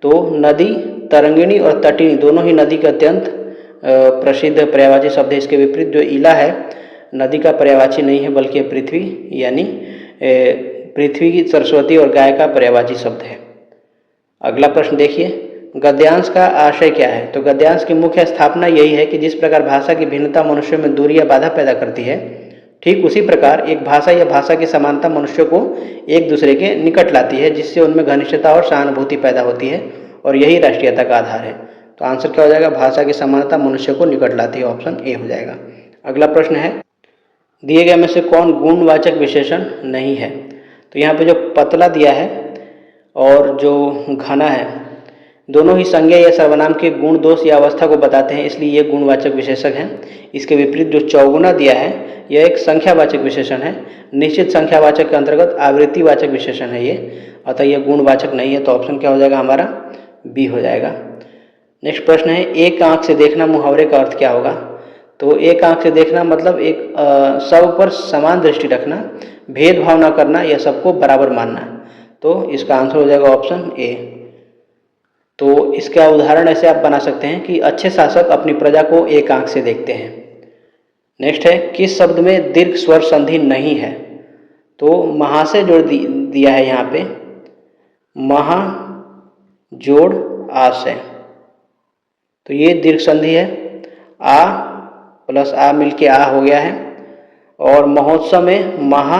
तो नदी, तरंगिणी और तटिनी दोनों ही नदी के अत्यंत प्रसिद्ध पर्यायवाची शब्द है। इसके विपरीत जो इला है नदी का पर्यायवाची नहीं है बल्कि पृथ्वी यानी पृथ्वी की, सरस्वती और गाय का पर्यायवाची शब्द है। अगला प्रश्न देखिए, गद्यांश का आशय क्या है। तो गद्यांश की मुख्य स्थापना यही है कि जिस प्रकार भाषा की भिन्नता मनुष्यों में दूरी या बाधा पैदा करती है, ठीक उसी प्रकार एक भाषा या भाषा की समानता मनुष्यों को एक दूसरे के निकट लाती है, जिससे उनमें घनिष्ठता और सहानुभूति पैदा होती है और यही राष्ट्रीयता का आधार है। तो आंसर क्या हो जाएगा, भाषा की समानता मनुष्य को निकट लाती है, ऑप्शन ए हो जाएगा। अगला प्रश्न है दिए गए में से कौन गुणवाचक विशेषण नहीं है। तो यहाँ पे जो पतला दिया है और जो घना है दोनों ही संज्ञा या सर्वनाम के गुण, दोष या अवस्था को बताते हैं, इसलिए ये गुणवाचक विशेषक हैं। इसके विपरीत जो चौगुना दिया है यह एक संख्यावाचक विशेषण है। निश्चित संख्यावाचक के अंतर्गत आवृत्तिवाचक विशेषण है ये, अतः यह गुणवाचक नहीं है। तो ऑप्शन क्या हो जाएगा हमारा, बी हो जाएगा। नेक्स्ट प्रश्न है एक आंख से देखना मुहावरे का अर्थ क्या होगा। तो एक आंख से देखना मतलब एक सब पर समान दृष्टि रखना, भेदभाव न करना या सबको बराबर मानना। तो इसका आंसर हो जाएगा ऑप्शन ए। तो इसका उदाहरण ऐसे आप बना सकते हैं कि अच्छे शासक अपनी प्रजा को एक आंख से देखते हैं। नेक्स्ट है किस शब्द में दीर्घ स्वर संधि नहीं है। तो महा से जोड़ दिया है यहाँ पे, महा जोड़ आस है, तो ये दीर्घ संधि है। आ प्लस आ मिलके आ हो गया है। और महोत्सव में महा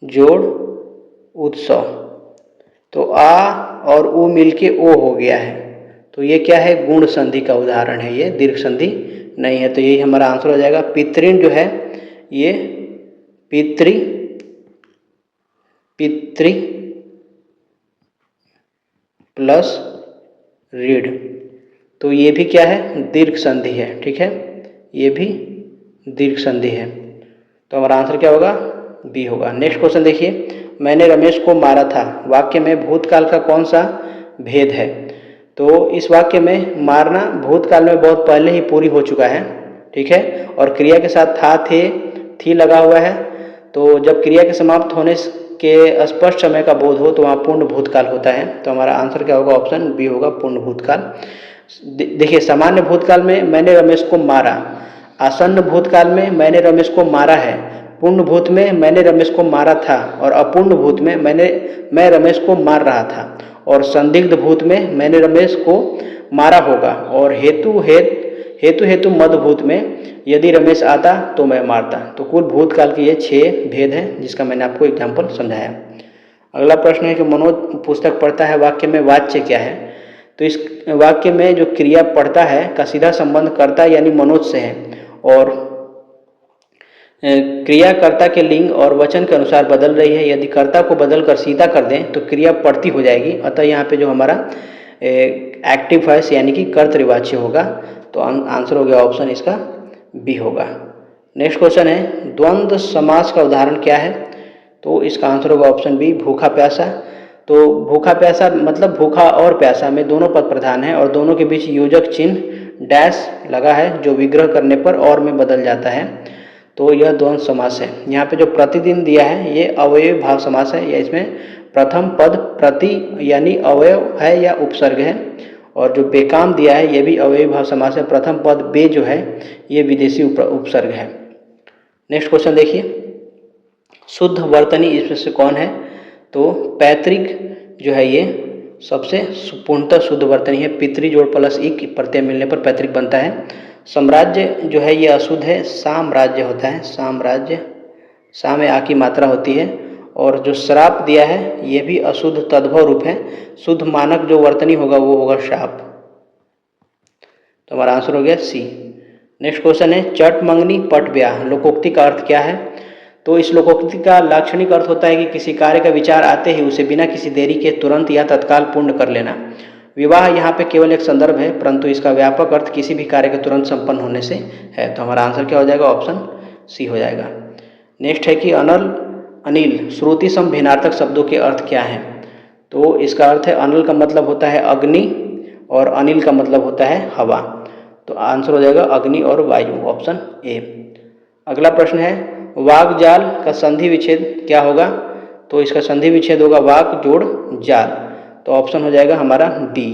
जोड़ उत्सव, तो आ और उ मिलके ओ हो गया है। तो ये क्या है, गुण संधि का उदाहरण है, ये दीर्घ संधि नहीं है। तो यही हमारा आंसर हो जाएगा। पितृण जो है ये पितृ प्लस रीढ़, तो ये भी क्या है, दीर्घ संधि है। ठीक है, ये भी दीर्घ संधि है। तो हमारा आंसर क्या होगा, बी होगा। नेक्स्ट क्वेश्चन देखिए, मैंने रमेश को मारा था वाक्य में भूतकाल का कौन सा भेद है। तो इस वाक्य में मारना भूतकाल में बहुत पहले ही पूरी हो चुका है। ठीक है, और क्रिया के साथ था, थे, थी लगा हुआ है। तो जब क्रिया के समाप्त होने के स्पष्ट समय का बोध हो तो वहाँ पूर्ण भूतकाल होता है। तो हमारा आंसर क्या होगा, ऑप्शन बी होगा, पूर्ण भूतकाल। देखिए, सामान्य भूतकाल में मैंने रमेश को मारा, आसन्न भूतकाल में मैंने रमेश को मारा है, पूर्ण भूत में मैंने रमेश को मारा था, और अपूर्ण भूत में मैं रमेश को मार रहा था, और संदिग्ध भूत में मैंने रमेश को मारा होगा, और हेतु मध्य भूत में यदि रमेश आता तो मैं मारता। तो कुल भूतकाल के ये 6 भेद हैं जिसका मैंने आपको एग्जाम्पल समझाया। अगला प्रश्न है कि मनोज पुस्तक पढ़ता है वाक्य में वाच्य क्या है। तो इस वाक्य में जो क्रिया पढ़ता है का सीधा संबंध कर्ता यानी मनोज से है, और क्रिया कर्ता के लिंग और वचन के अनुसार बदल रही है। यदि कर्ता को बदल कर सीधा कर दें तो क्रिया पढ़ती हो जाएगी, अतः यहाँ पे जो हमारा एक्टिव वॉइस यानी कि कर्तृवाच्य होगा। तो आंसर हो गया ऑप्शन इसका बी होगा। नेक्स्ट क्वेश्चन है द्वंद्व समास का उदाहरण क्या है। तो इसका आंसर होगा ऑप्शन बी, भूखा प्यासा। तो भूखा प्यासा मतलब भूखा और प्यासा में दोनों पद प्रधान है और दोनों के बीच योजक चिन्ह डैश लगा है जो विग्रह करने पर और में बदल जाता है। तो यह द्वंद्व समास है। यहाँ पे जो प्रतिदिन दिया है ये अवयवी भाव समास है, या इसमें प्रथम पद प्रति यानी अवयव है या उपसर्ग है, और जो बेकाम दिया है ये भी अवयवी भाव समास है। प्रथम पद बे जो है ये विदेशी उपसर्ग है। नेक्स्ट क्वेश्चन देखिए, शुद्ध वर्तनी इसमें से कौन है। तो पैतृक जो है ये सबसे पूर्णतः शुद्ध वर्तनी है। पितृ जोड़ प्लस इक प्रत्यय मिलने पर पैतृक बनता है। साम्राज्य जो है ये अशुद्ध है, साम्राज्य होता है, साम्राज्य, सा में आ की मात्रा होती है। और जो श्राप दिया है ये भी अशुद्ध तद्भव रूप है, शुद्ध मानक जो वर्तनी होगा वो होगा शाप। तो हमारा आंसर हो गया सी। नेक्स्ट क्वेश्चन है चट मंगनी पट ब्याह लोकोक्ति का अर्थ क्या है? तो इस लोकोक्ति का लाक्षणिक अर्थ होता है कि किसी कार्य का विचार आते ही उसे बिना किसी देरी के तुरंत या तत्काल पूर्ण कर लेना। विवाह यहाँ पे केवल एक संदर्भ है, परंतु इसका व्यापक अर्थ किसी भी कार्य के तुरंत संपन्न होने से है। तो हमारा आंसर क्या हो जाएगा? ऑप्शन सी हो जाएगा। नेक्स्ट है कि अनल अनिल श्रुति सम भिन्नार्थक शब्दों के अर्थ क्या हैं? तो इसका अर्थ है अनल का मतलब होता है अग्नि और अनिल का मतलब होता है हवा। तो आंसर हो जाएगा अग्नि और वायु, ऑप्शन ए। अगला प्रश्न है वाग-जाल का संधि विच्छेद क्या होगा? तो इसका संधि विच्छेद होगा वाक जोड़ जाल। तो ऑप्शन हो जाएगा हमारा डी।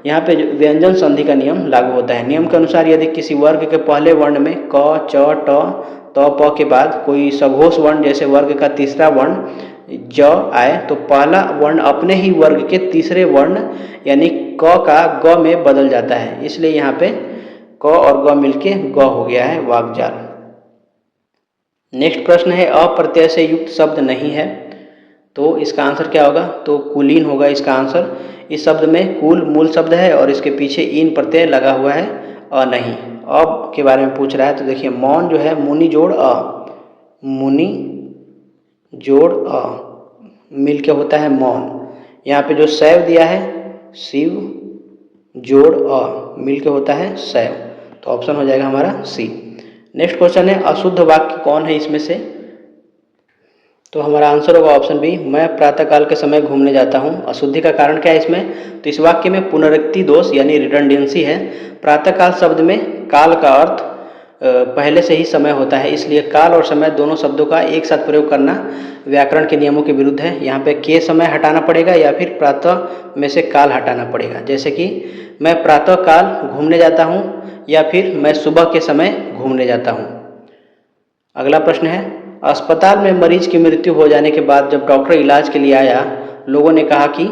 यहाँ पे व्यंजन संधि का नियम लागू होता है। नियम के अनुसार यदि किसी वर्ग के पहले वर्ण में क, च, ट, त, प के बाद कोई सघोष वर्ण जैसे वर्ग का तीसरा वर्ण ज आए तो पहला वर्ण अपने ही वर्ग के तीसरे वर्ण यानी क का ग में बदल जाता है, इसलिए यहाँ पे क और ग मिलके ग हो गया है वागजाल। नेक्स्ट प्रश्न है अप्रत्यय से युक्त शब्द नहीं है, तो इसका आंसर क्या होगा? तो कुलीन होगा इसका आंसर। इस शब्द में कुल मूल शब्द है और इसके पीछे इन प्रत्यय लगा हुआ है अ नहीं। अब के बारे में पूछ रहा है, तो देखिए मौन जो है मुनि जोड़ अ, मुनि जोड़ अ मिल के होता है मौन। यहाँ पे जो शैव दिया है शिव जोड़ अ मिल के होता है शैव। तो ऑप्शन हो जाएगा हमारा सी। नेक्स्ट क्वेश्चन है अशुद्ध वाक्य कौन है इसमें से? तो हमारा आंसर होगा ऑप्शन बी मैं प्रातःकाल के समय घूमने जाता हूँ। अशुद्धि का कारण क्या है इसमें? तो इस वाक्य में पुनरुक्ति दोष यानी रिडंडेंसी है। प्रातःकाल शब्द में काल का अर्थ पहले से ही समय होता है, इसलिए काल और समय दोनों शब्दों का एक साथ प्रयोग करना व्याकरण के नियमों के विरुद्ध है। यहाँ पे के समय हटाना पड़ेगा या फिर प्रातः में से काल हटाना पड़ेगा। जैसे कि मैं प्रातः काल घूमने जाता हूँ या फिर मैं सुबह के समय घूमने जाता हूँ। अगला प्रश्न है अस्पताल में मरीज की मृत्यु हो जाने के बाद जब डॉक्टर इलाज के लिए आया, लोगों ने कहा कि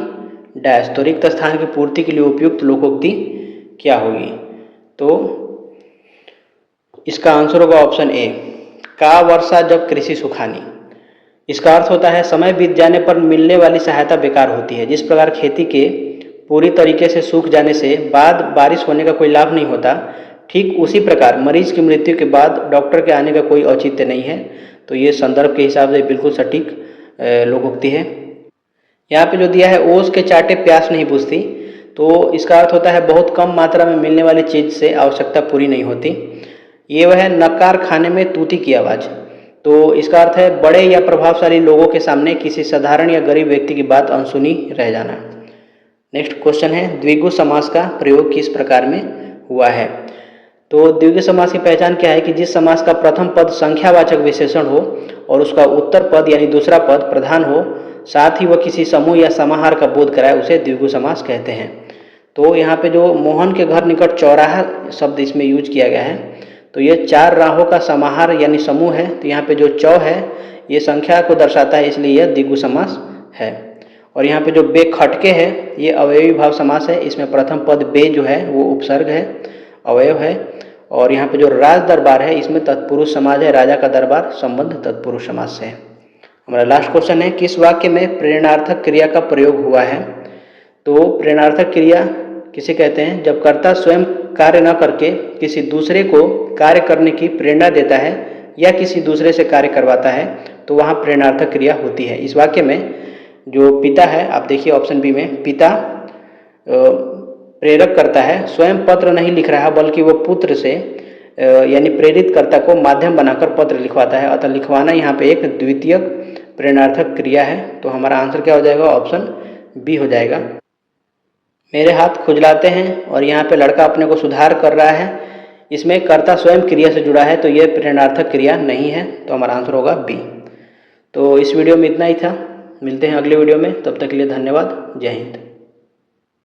डैश तो रिक्त स्थान की पूर्ति के लिए उपयुक्त लोकोक्ति क्या होगी? तो इसका आंसर होगा ऑप्शन ए का वर्षा जब कृषि सुखानी। इसका अर्थ होता है समय बीत जाने पर मिलने वाली सहायता बेकार होती है। जिस प्रकार खेती के पूरी तरीके से सूख जाने से बाद बारिश होने का कोई लाभ नहीं होता, ठीक उसी प्रकार मरीज की मृत्यु के बाद डॉक्टर के आने का कोई औचित्य नहीं है। तो ये संदर्भ के हिसाब से बिल्कुल सटीक लोकोक्ति है। यहाँ पे जो दिया है ओस के चाटे प्यास नहीं बुझती, तो इसका अर्थ होता है बहुत कम मात्रा में मिलने वाली चीज़ से आवश्यकता पूरी नहीं होती। ये वह है नकार खाने में तूती की आवाज़। तो इसका अर्थ है बड़े या प्रभावशाली लोगों के सामने किसी साधारण या गरीब व्यक्ति की बात अनसुनी रह जाना। नेक्स्ट क्वेश्चन है द्विगु समास का प्रयोग किस प्रकार में हुआ है? तो द्विगु समास की पहचान क्या है कि जिस समास का प्रथम पद संख्यावाचक विशेषण हो और उसका उत्तर पद यानी दूसरा पद प्रधान हो, साथ ही वह किसी समूह या समाहार का बोध कराए, उसे द्विगु समास कहते हैं। तो यहाँ पे जो मोहन के घर निकट चौराहा शब्द इसमें यूज किया गया है, तो ये चार राहों का समाहार यानी समूह है। तो यहाँ पे जो चौ है ये संख्या को दर्शाता है, इसलिए यह द्विगु समास है। और यहाँ पे जो बे खटके है ये अवयवी भाव समास है। इसमें प्रथम पद बे जो है वो उपसर्ग है, अवयव है। और यहाँ पे जो राज दरबार है इसमें तत्पुरुष समाज है, राजा का दरबार संबंध तत्पुरुष समास से है। हमारा लास्ट क्वेश्चन है किस वाक्य में प्रेरणार्थक क्रिया का प्रयोग हुआ है? तो प्रेरणार्थक क्रिया किसे कहते हैं? जब कर्ता स्वयं कार्य न करके किसी दूसरे को कार्य करने की प्रेरणा देता है या किसी दूसरे से कार्य करवाता है तो वहाँ प्रेरणार्थक क्रिया होती है। इस वाक्य में जो पिता है, आप देखिए ऑप्शन बी में, पिता प्रेरक करता है, स्वयं पत्र नहीं लिख रहा बल्कि वो पुत्र से यानी प्रेरित कर्ता को माध्यम बनाकर पत्र लिखवाता है। अतः लिखवाना यहाँ पे एक द्वितीयक प्रेरणार्थक क्रिया है। तो हमारा आंसर क्या हो जाएगा? ऑप्शन बी हो जाएगा। मेरे हाथ खुजलाते हैं और यहाँ पे लड़का अपने को सुधार कर रहा है, इसमें कर्ता स्वयं क्रिया से जुड़ा है, तो यह प्रेरणार्थक क्रिया नहीं है। तो हमारा आंसर होगा बी। तो इस वीडियो में इतना ही था, मिलते हैं अगले वीडियो में, तब तक के लिए धन्यवाद, जय हिंद।